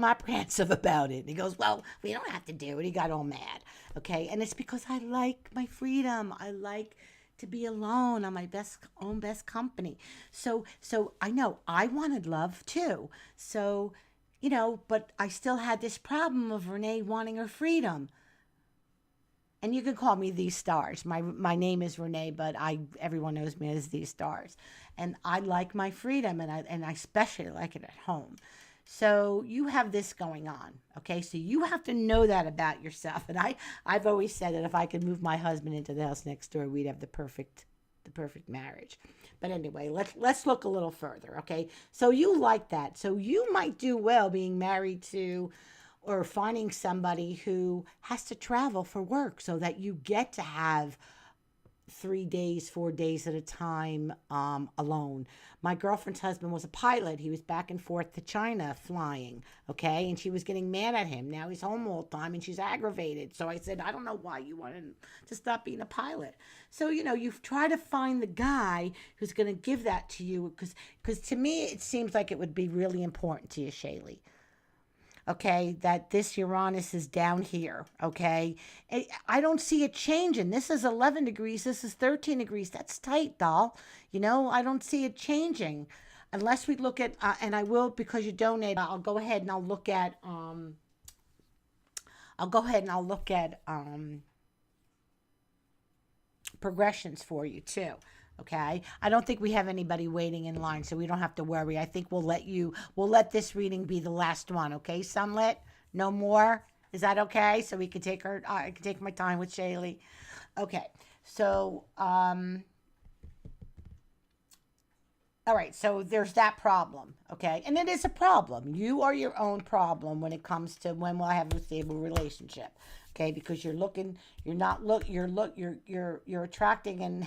apprehensive about it." And he goes, "Well, we don't have to do it." He got all mad. Okay. And it's because I like my freedom. I like to be alone. I'm my own best company. So I know I wanted love too. So, but I still had this problem of Renee wanting her freedom. And you can call me These Stars. My name is Renee, but everyone knows me as These Stars. And I like my freedom, and I especially like it at home. So you have this going on, okay? So you have to know that about yourself. And I've always said that if I could move my husband into the house next door, we'd have the perfect marriage. But anyway, let's look a little further, okay? So you like that. So you might do well being married to or finding somebody who has to travel for work so that you get to have 3 days, 4 days at a time alone. My girlfriend's husband was a pilot. He was back and forth to China flying, okay? And she was getting mad at him. Now he's home all the time and she's aggravated. So I said, "I don't know why you want him to stop being a pilot." So, you try to find the guy who's going to give that to you because to me, it seems like it would be really important to you, Shaylee. Okay, that this Uranus is down here, okay? I don't see it changing. This is 11 degrees. This is 13 degrees. That's tight, doll. I don't see it changing. Unless we look at, and I will, because you donate, I'll go ahead and I'll look at, progressions for you too. Okay. I don't think we have anybody waiting in line, so we don't have to worry. I think we'll let this reading be the last one. Okay. Sunlit, no more. Is that okay? So we can I can take my time with Shaylee. Okay. So, all right. So there's that problem. Okay. And it is a problem. You are your own problem when it comes to when will I have a stable relationship. Okay. Because you're attracting and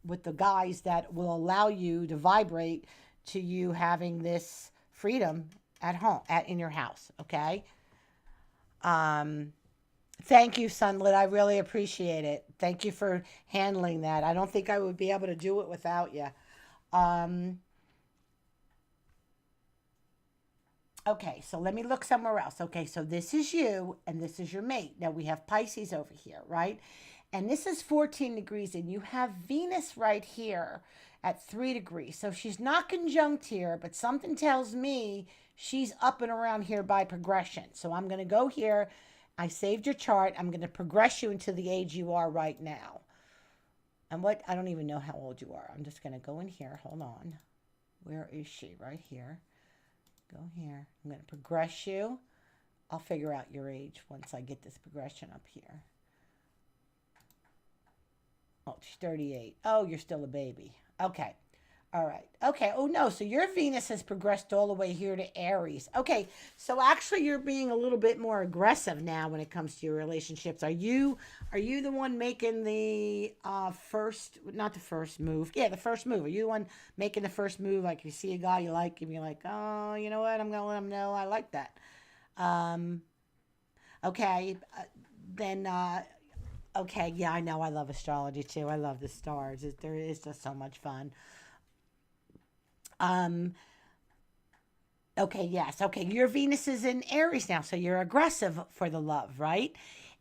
with the guys that will allow you to vibrate to you having this freedom at home, in your house. Okay. Thank you, Sunlit. I really appreciate it. Thank you for handling that. I don't think I would be able to do it without you. Um, okay, so let me look somewhere else. Okay, so this is you and this is your mate. Now we have Pisces over here, right? And this is 14 degrees, and you have Venus right here at 3 degrees. So she's not conjunct here, but something tells me she's up and around here by progression. So I'm going to go here. I saved your chart. I'm going to progress you into the age you are right now. And what? I don't even know how old you are. I'm just going to go in here. Hold on. Where is she? Right here. Go here. I'm going to progress you. I'll figure out your age once I get this progression up here. Oh, she's 38. Oh, you're still a baby. Okay. All right. Okay. Oh, no. So your Venus has progressed all the way here to Aries. Okay. So actually you're being a little bit more aggressive now when it comes to your relationships. Are you the one making the first, not the first move? Yeah, the first move. Are you the one making the first move? Like you see a guy you like and you're like, oh, you know what? I'm going to let him know I like that. Okay. Then, okay. Yeah, I know. I love astrology too. I love the stars. There is just so much fun. Um, okay, yes. Okay, your Venus is in Aries now, so you're aggressive for the love, right?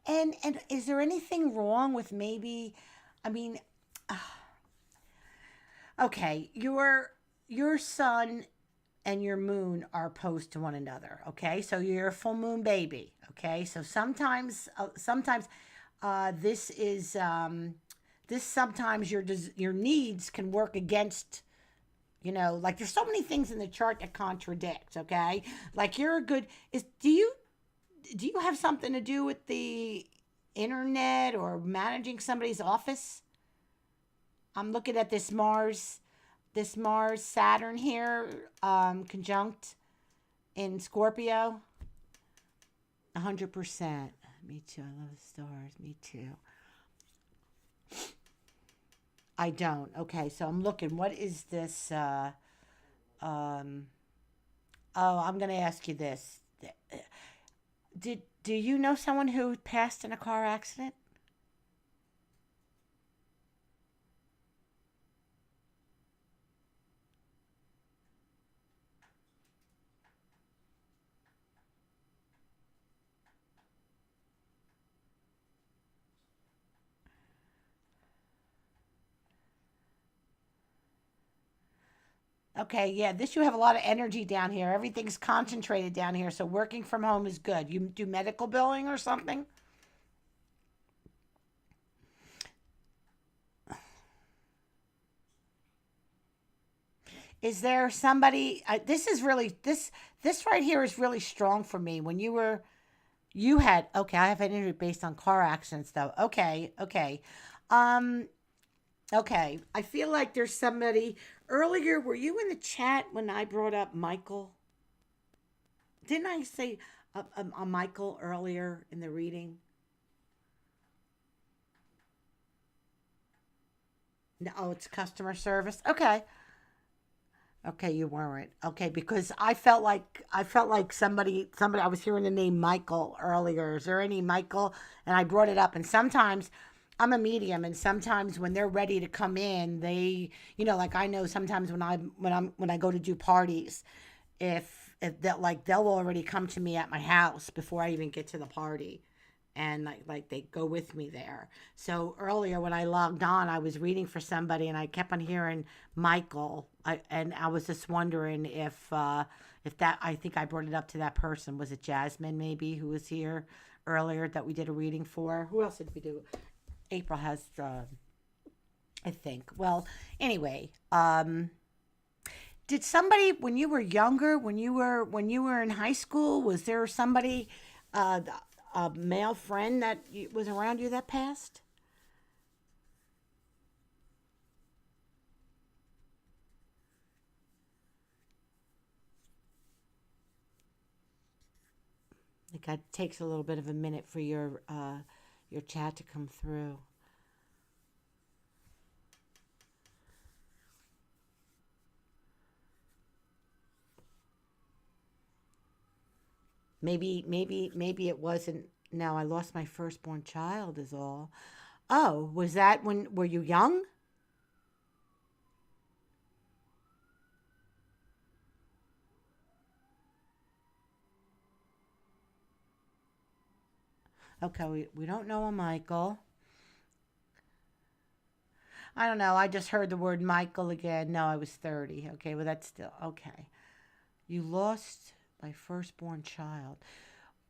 And is there anything wrong with maybe, I mean, okay, your sun and your moon are opposed to one another, okay? So you're a full moon baby, okay? So sometimes this is this sometimes your needs can work against. Like there's so many things in the chart that contradict, okay? Like you're a good do you have something to do with the internet or managing somebody's office? I'm looking at this Mars Saturn here, conjunct in Scorpio. 100%. Me too. I love the stars. Me too. I don't. Okay, so I'm looking. What is this? Um, oh, I'm going to ask you this. Do you know someone who passed in a car accident? Okay, yeah, you have a lot of energy down here. Everything's concentrated down here, so working from home is good. You do medical billing or something? Is there somebody? This is really this right here is really strong for me. When you had okay, I have an energy based on car accidents though. Okay, okay, um, okay. I feel like there's somebody earlier. Were you in the chat when I brought up Michael? Didn't I say a Michael earlier in the reading? No, oh, it's customer service. Okay. Okay, you weren't. Okay, because I felt like somebody I was hearing the name Michael earlier. Is there any Michael? And I brought it up and sometimes I'm a medium and sometimes when they're ready to come in, like I know sometimes when I go to do parties, if that like they'll already come to me at my house before I even get to the party and like they go with me there. So earlier when I logged on, I was reading for somebody and I kept on hearing Michael. And I was just wondering if that I think I brought it up to that person. Was it Jasmine maybe who was here earlier that we did a reading for? Who else did we do? April has I think. Well, anyway, did somebody when you were younger, when you were in high school, was there somebody uh, a male friend that was around you that passed? It takes a little bit of a minute for your chat to come through. Maybe it wasn't. No, I lost my firstborn child is all. Oh, was that when, were you young? Okay, we don't know a Michael. I don't know. I just heard the word Michael again. No, I was 30. Okay, well, that's still okay. You lost my firstborn child.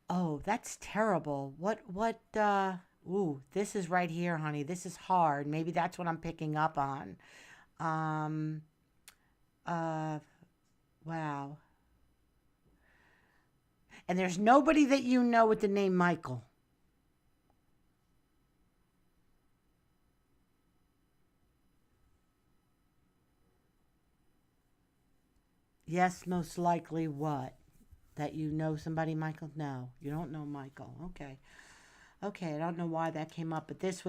Oh, that's terrible. Ooh, this is right here, honey. This is hard. Maybe that's what I'm picking up on. Um, uh, wow. And there's nobody that you know with the name Michael. Yes, most likely what? That you know somebody, Michael? No, you don't know Michael. Okay. Okay, I don't know why that came up, but this.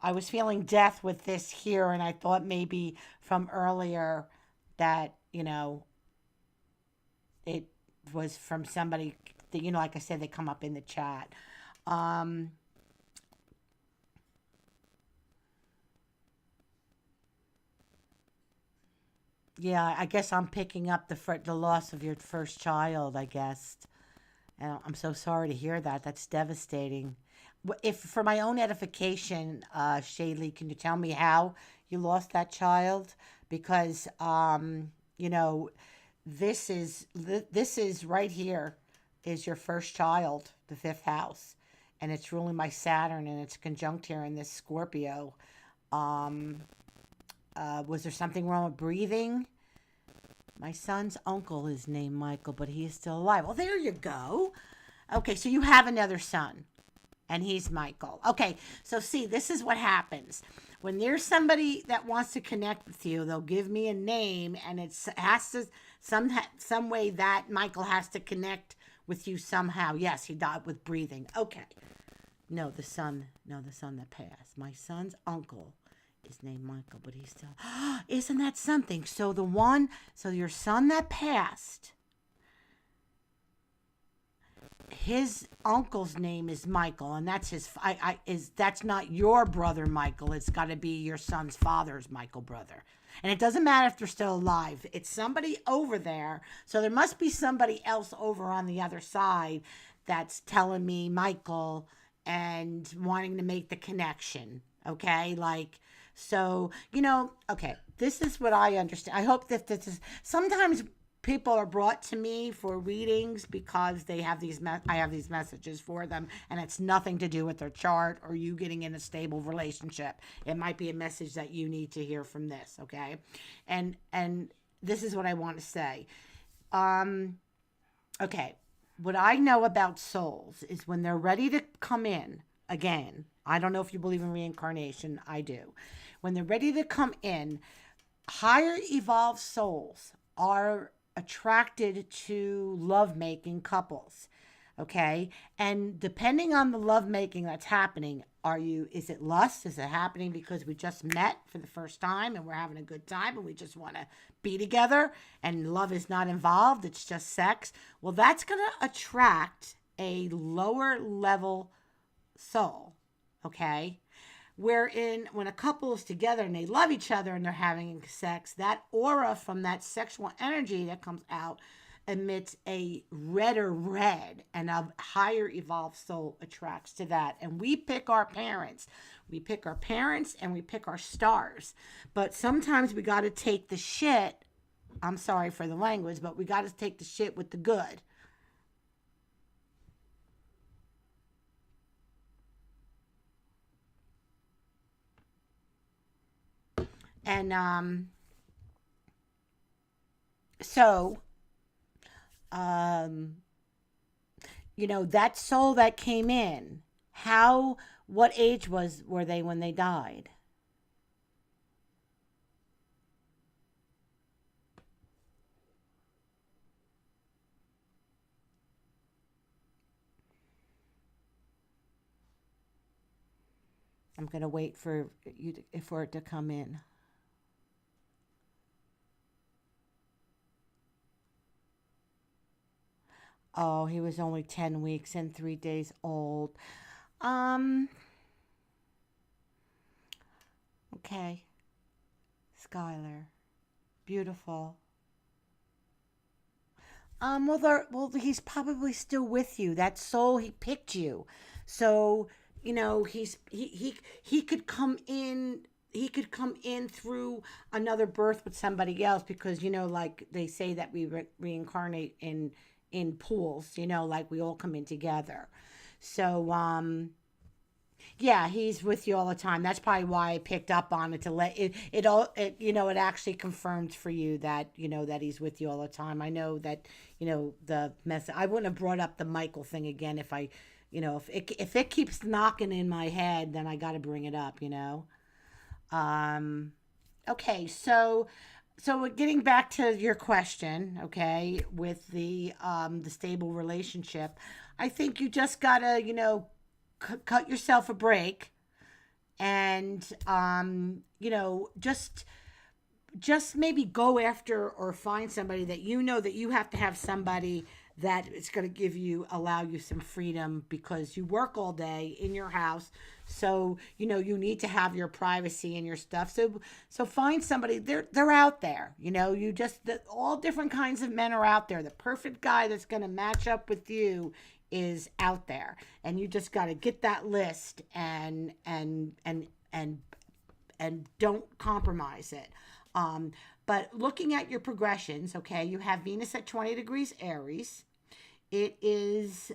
I was feeling death with this here, and I thought maybe from earlier that, it was from somebody that, like I said, they come up in the chat. Um, yeah, I guess I'm picking up the loss of your first child, I guess. And I'm so sorry to hear that. That's devastating. If for my own edification, Shaylee, can you tell me how you lost that child? Because you know, this is right here is your first child, the fifth house, and it's ruling by Saturn, and it's conjunct here in this Scorpio. Um, was there something wrong with breathing? My son's uncle is named Michael, but he is still alive. Well, there you go. Okay, so you have another son, and he's Michael. Okay, so see, this is what happens. When there's somebody that wants to connect with you, they'll give me a name, and has to some way that Michael has to connect with you somehow. Yes, he died with breathing. Okay. No, the son that passed. My son's uncle is named Michael, but he's still. Isn't that something? So your son that passed, his uncle's name is Michael, and that's his. That's not your brother Michael. It's got to be your son's father's Michael brother. And it doesn't matter if they're still alive. It's somebody over there. So there must be somebody else over on the other side that's telling me Michael and wanting to make the connection. Okay, okay. This is what I understand. I hope that this is sometimes people are brought to me for readings because they have I have these messages for them, and it's nothing to do with their chart or you getting in a stable relationship. It might be a message that you need to hear from this, okay? And this is what I want to say. Um okay, what I know about souls is when they're ready to come in again. I don't know if you believe in reincarnation. I do. When they're ready to come in, higher evolved souls are attracted to lovemaking couples. Okay? And depending on the lovemaking that's happening, is it lust? Is it happening because we just met for the first time and we're having a good time and we just want to be together and love is not involved, it's just sex? Well, that's going to attract a lower level soul. Okay? Wherein when a couple is together and they love each other and they're having sex, that aura from that sexual energy that comes out emits a redder red, and a higher evolved soul attracts to that. And we pick our parents. We pick our parents and we pick our stars. But sometimes we got to take the shit. I'm sorry for the language, but we got to take the shit with the good. And so um that soul that came in, what age were they when they died? I'm going to wait for for it to come in. Oh, he was only 10 weeks and 3 days old. Okay. Skylar. Beautiful. Well, he's probably still with you. That soul, he picked you. So, he could come in. He could come in through another birth with somebody else because like they say that we reincarnate in pools. Like we all come in together. So, yeah, he's with you all the time. That's probably why I picked up on it to let it actually confirms for you that, that he's with you all the time. I know that, the mess, I wouldn't have brought up the Michael thing again if I, if it keeps knocking in my head, then I got to bring it up, Okay, so getting back to your question, okay, with the stable relationship, I think you just gotta, cut yourself a break and just maybe go after or find somebody that that you have to have somebody that is going to allow you some freedom because you work all day in your house. So, you need to have your privacy and your stuff. So find somebody, they're out there, all different kinds of men are out there. The perfect guy that's going to match up with you is out there, and you just got to get that list and don't compromise it. But looking at your progressions, okay, you have Venus at 20 degrees Aries. It is,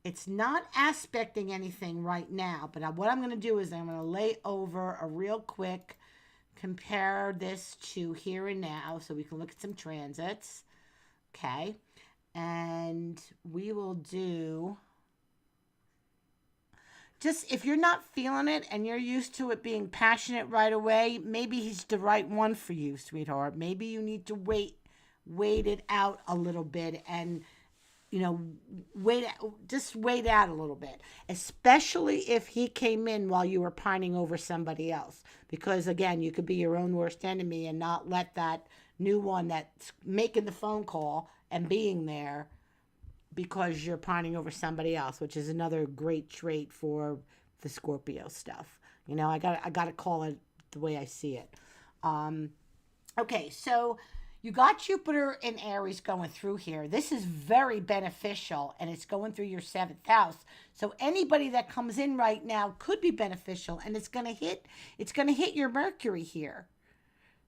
it's not aspecting anything right now, but what I'm going to do is I'm going to lay over a real quick, compare this to here and now so we can look at some transits, okay? And we will do, just if you're not feeling it and you're used to it being passionate right away, maybe he's the right one for you, sweetheart. Maybe you need to wait it out a little bit and, wait out a little bit, especially if he came in while you were pining over somebody else. Because again, you could be your own worst enemy and not let that new one that's making the phone call and being there because you're pining over somebody else, which is another great trait for the Scorpio stuff. I got to call it the way I see it. Okay, so you got Jupiter in Aries going through here. This is very beneficial, and it's going through your 7th house. So anybody that comes in right now could be beneficial, and it's going to hit your Mercury here.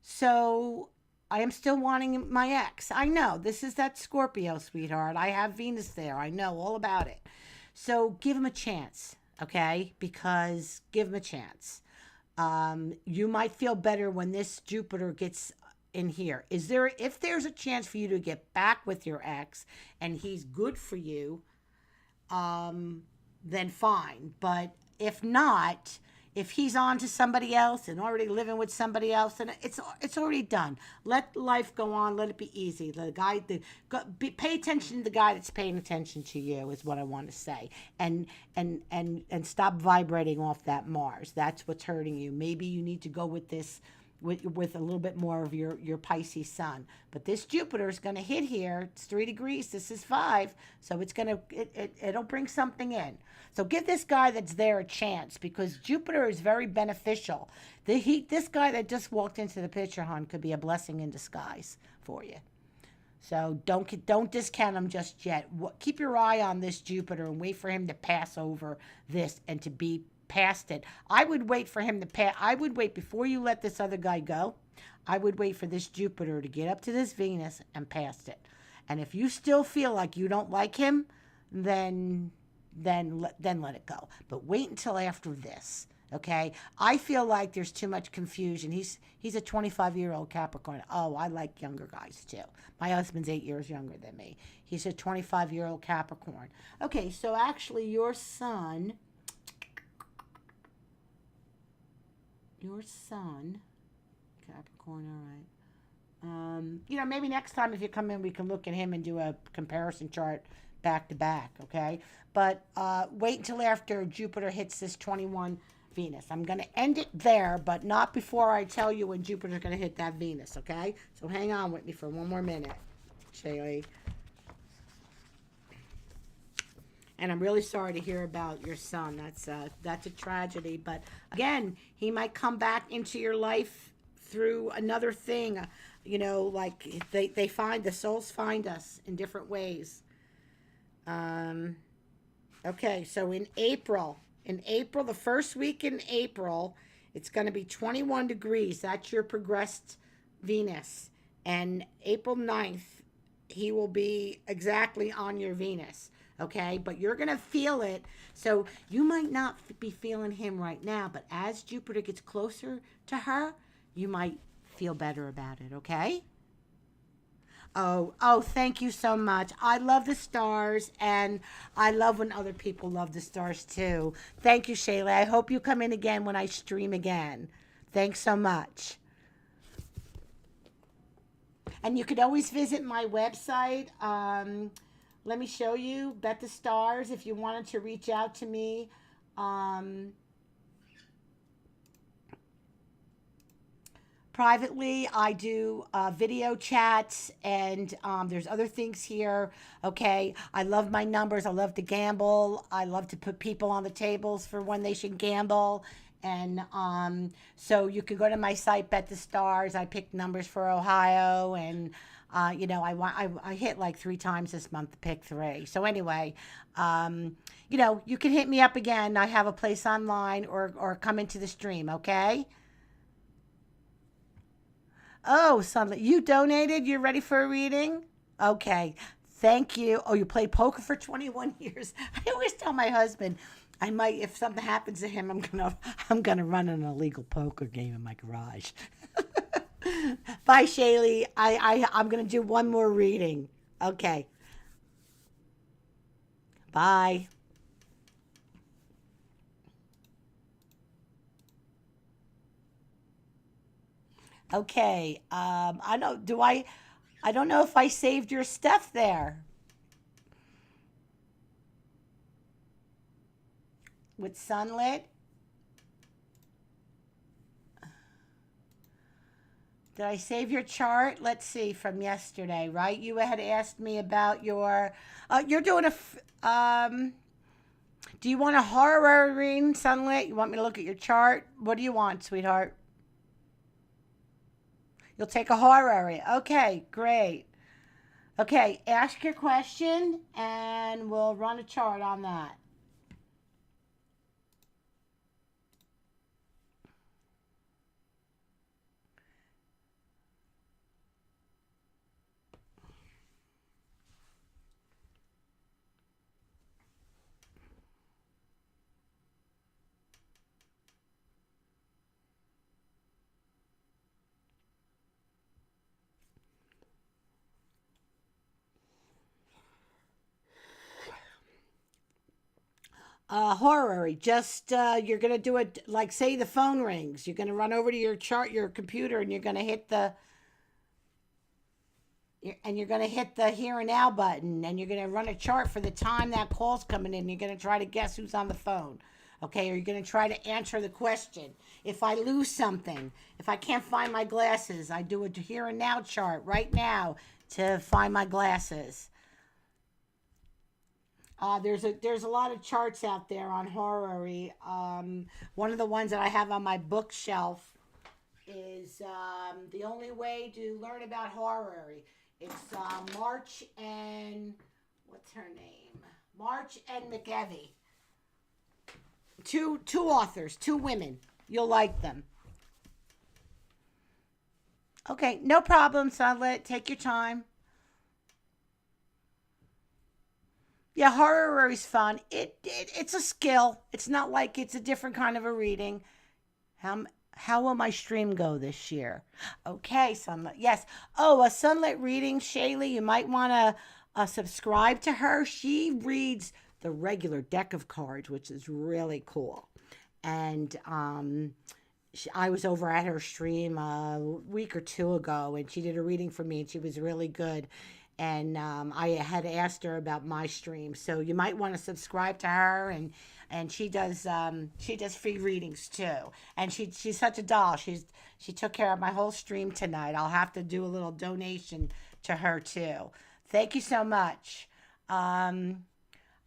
So I am still wanting my ex. I know, this is that Scorpio, sweetheart. I have Venus there. I know all about it. So give him a chance, okay? Because give him a chance. You might feel better when this Jupiter gets in here. If there's a chance for you to get back with your ex and he's good for you, then fine. But if not, if he's on to somebody else and already living with somebody else, then it's already done. Let life go on. Let it be easy. Pay attention to the guy that's paying attention to you is what I want to say. And stop vibrating off that Mars. That's what's hurting you. Maybe you need to go with this with a little bit more of your Pisces sun. But this Jupiter is going to hit here. It's 3 degrees. This is 5. So it'll bring something in. So give this guy that's there a chance because Jupiter is very beneficial. This guy that just walked into the picture, hon, could be a blessing in disguise for you. So don't discount him just yet. Keep your eye on this Jupiter and wait for him to pass over this and to be past it. I would wait for him to pass. I would wait before you let this other guy go. I would wait for this Jupiter to get up to this Venus and past it. And if you still feel like you don't like him, then let it go. But wait until after this. Okay? I feel like there's too much confusion. He's a 25-year-old Capricorn. Oh, I like younger guys too. My husband's 8 years younger than me. He's a 25-year-old Capricorn. Okay, so actually your sun, Capricorn, all right. Maybe next time if you come in, we can look at him and do a comparison chart back to back, okay? But wait until after Jupiter hits this 21 Venus. I'm going to end it there, but not before I tell you when Jupiter's going to hit that Venus, okay? So hang on with me for one more minute, Shaylee. And I'm really sorry to hear about your son. That's a tragedy. But again, he might come back into your life through another thing. You know, like they find, the souls find us in different ways. Okay, so in April, the first week in April, it's going to be 21 degrees. That's your progressed Venus. And April 9th, he will be exactly on your Venus. Okay, but you're going to feel it. So you might not be feeling him right now, but as Jupiter gets closer to her, you might feel better about it. Okay? Oh, thank you so much. I love the stars, and I love when other people love the stars too. Thank you, Shayla. I hope you come in again when I stream again. Thanks so much. And you could always visit my website. Let me show you, Bet the Stars, if you wanted to reach out to me. Privately, I do video chats, and there's other things here. Okay, I love my numbers. I love to gamble. I love to put people on the tables for when they should gamble. And so you can go to my site, Bet the Stars. I picked numbers for Ohio, and you know, I hit like 3 times this month to pick 3. So anyway, you know, you can hit me up again. I have a place online, or come into the stream. Okay. Oh, Sunlit, you donated? You're ready for a reading? Okay. Thank you. Oh, you played poker for 21 years. I always tell my husband, I might, if something happens to him, I'm gonna run an illegal poker game in my garage. Bye, Shaylee. I'm gonna do one more reading. Okay. Bye. Okay. I don't know if I saved your stuff there with Sunlit. Did I save your chart? Let's see, from yesterday, right? You had asked me about your, you're doing do you want a horror reading, Sunlit? You want me to look at your chart? What do you want, sweetheart? You'll take a horror. Okay, great. Okay, ask your question, and we'll run a chart on that. Horror. Just you're gonna do it like, say the phone rings. You're gonna run over to your chart, your computer, and you're gonna hit the here and now button, and you're gonna run a chart for the time that call's coming in. You're gonna try to guess who's on the phone. Okay, or you're gonna try to answer the question. If I lose something, if I can't find my glasses, I do a here and now chart right now to find my glasses. There's a lot of charts out there on horror. One of the ones that I have on my bookshelf is the only way to learn about horror. It's March and what's her name? March and McEvy. Two authors, 2 women. You'll like them. Okay, no problem, Sunlit. Take your time. Yeah, horror is fun. It's a skill. It's not like it's a different kind of a reading. How will my stream go this year? Okay, Sunlit. Yes. Oh, a Sunlit reading, Shaylee. You might want to subscribe to her. She reads the regular deck of cards, which is really cool. And I was over at her stream a week or 2 ago, and she did a reading for me, and she was really good. And I had asked her about my stream, so you might want to subscribe to her. And she does free readings too. And she's such a doll. She took care of my whole stream tonight. I'll have to do a little donation to her too. Thank you so much.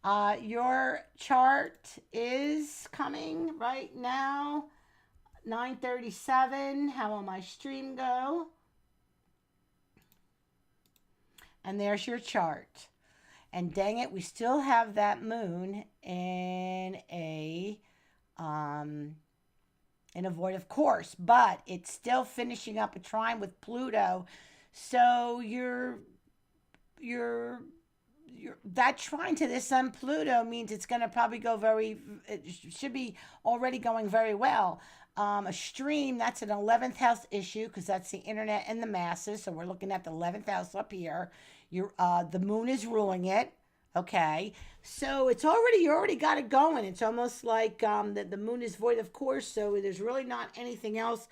Your chart is coming right now. 9:37. How will my stream go? And there's your chart. And dang it, we still have that moon in a void of course, but it's still finishing up a trine with Pluto. So you're that trine to this sun Pluto means it's going to probably go it should be already going very well. A stream, that's an 11th house issue because that's the internet and the masses. So we're looking at the 11th house up here. The moon is ruling it. Okay, so you already got it going. It's almost like the moon is void of course, so there's really not anything else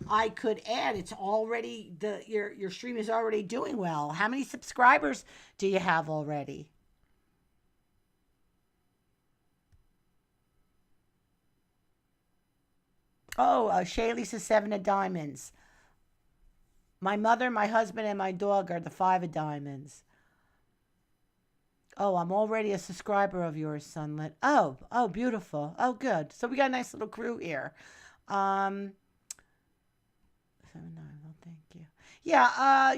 I could add. It's already your stream is already doing well. How many subscribers do you have already? Oh, Shaylee says 7 of diamonds. My mother, my husband, and my dog are the 5 of diamonds. Oh, I'm already a subscriber of yours, Sunlit. Oh, beautiful. Oh, good. So we got a nice little crew here. 7 9. Well, thank you. Yeah.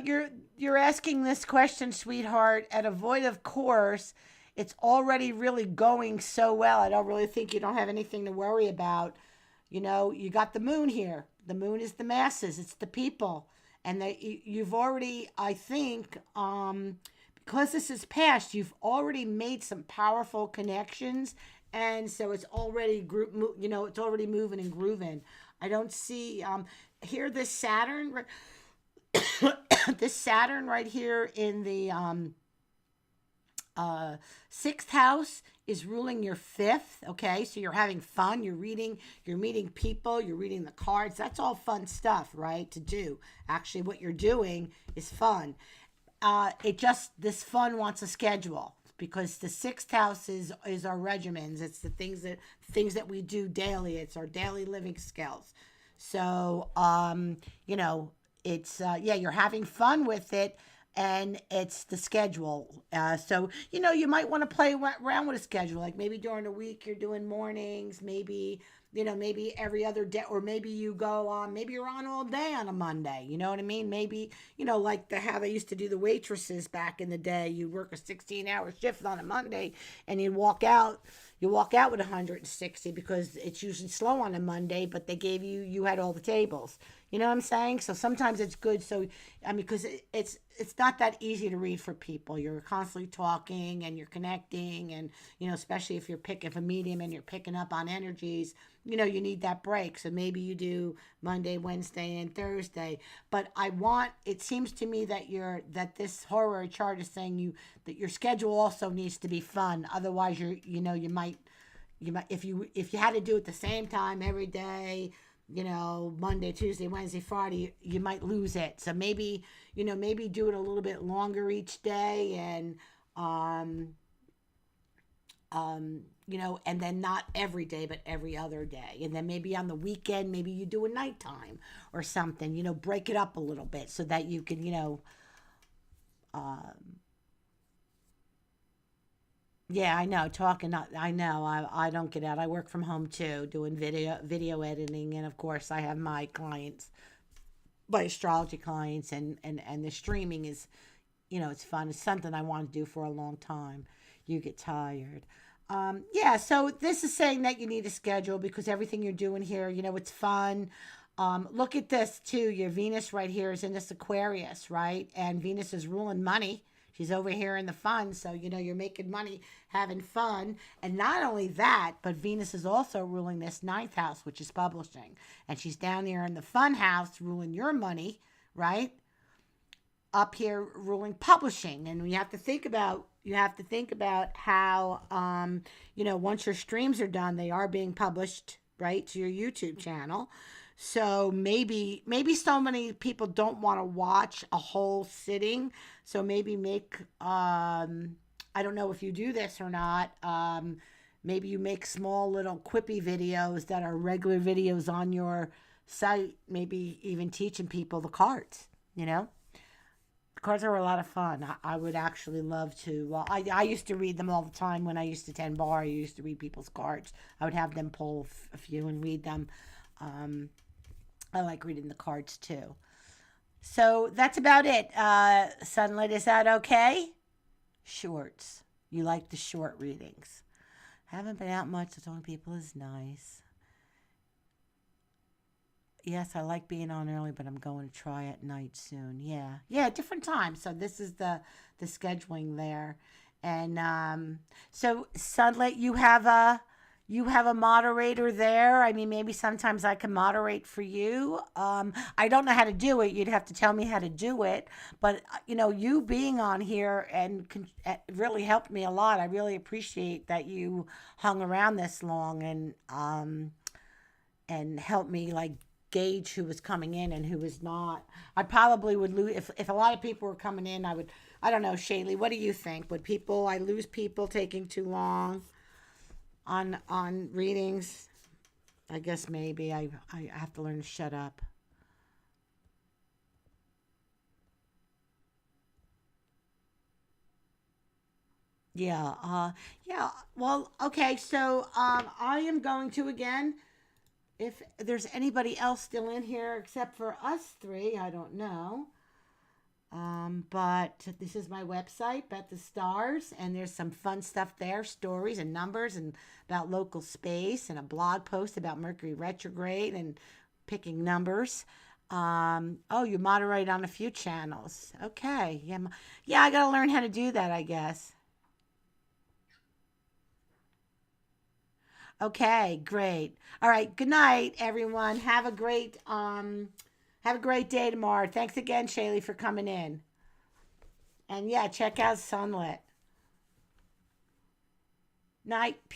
You're asking this question, sweetheart. At a void of course, it's already really going so well. I don't really think you don't have anything to worry about. You got the moon here. The moon is the masses. It's the people, and you've already, I think, because this is past, you've already made some powerful connections, and so it's already it's already moving and grooving. I don't see here this Saturn, this Saturn right here in the sixth house is ruling your fifth. Okay, so you're having fun, you're meeting people, you're reading the cards. That's all fun stuff, right, to do. Actually, what you're doing is fun. This fun wants a schedule, because the sixth house is our regimens. It's the things that we do daily. It's our daily living skills. So it's you're having fun with it, and it's the schedule. So you might want to play around with a schedule. Like maybe during the week you're doing mornings, maybe maybe every other day, or maybe you go on, maybe you're on all day on a Monday. You know what I mean? Maybe like how they used to do the waitresses back in the day. You work a 16-hour shift on a Monday, and you walk out with 160, because it's usually slow on a Monday, but they gave you had all the tables. You know what I'm saying? So sometimes it's good. So, I mean, because it's not that easy to read for people. You're constantly talking and you're connecting, and, especially if a medium and you're picking up on energies, you need that break. So maybe you do Monday, Wednesday, and Thursday. But it seems to me that this horror chart is saying that your schedule also needs to be fun. Otherwise, you might, if you had to do it the same time every day, Monday, Tuesday, Wednesday, Friday, you might lose it. So maybe do it a little bit longer each day, and and then not every day, but every other day. And then maybe on the weekend, maybe you do a nighttime or something, break it up a little bit so that you can, yeah, I know. I know. I don't get out. I work from home too, doing video editing, and of course, I have my clients, my astrology clients, and the streaming is, it's fun. It's something I want to do for a long time. You get tired. Yeah. So this is saying that you need a schedule, because everything you're doing here, it's fun. Look at this too. Your Venus right here is in this Aquarius, right? And Venus is ruling money. She's over here in the fun. So, you're making money, having fun. And not only that, but Venus is also ruling this ninth house, which is publishing. And she's down there in the fun house ruling your money, right? Up here ruling publishing. And you have to think about how, once your streams are done, they are being published, right, to your YouTube channel. So maybe so many people don't want to watch a whole sitting. So maybe make, I don't know if you do this or not. Maybe you make small little quippy videos that are regular videos on your site. Maybe even teaching people the cards, cards are a lot of fun. I would actually love to. Well, I used to read them all the time when I used to attend bar. I used to read people's cards. I would have them pull a few and read them. I like reading the cards too. So that's about it. Sunlit, is that okay? Shorts. You like the short readings. Haven't been out much, so telling people is nice. Yes, I like being on early, but I'm going to try at night soon. Yeah. Yeah, different times. So this is the scheduling there. And so Sunlit, you have a moderator there. I mean, maybe sometimes I can moderate for you. I don't know how to do it. You'd have to tell me how to do it. But, you being on here and really helped me a lot. I really appreciate that you hung around this long and helped me, like, gauge who was coming in and who was not. I probably would lose, if a lot of people were coming in, I don't know, Shaylee, what do you think? I lose people taking too long on readings? I guess maybe I have to learn to shut up. Yeah. Well, okay. So, I am going to again. If there's anybody else still in here except for us three, I don't know. But this is my website, Bet the Stars, and there's some fun stuff there, stories and numbers and about local space and a blog post about Mercury retrograde and picking numbers. Oh, you moderate on a few channels. Okay. Yeah. Yeah, I got to learn how to do that, I guess. Okay, great. All right, good night, everyone. Have a great day tomorrow. Thanks again, Shaylee, for coming in. And yeah, check out Sunlit. Night. Peace.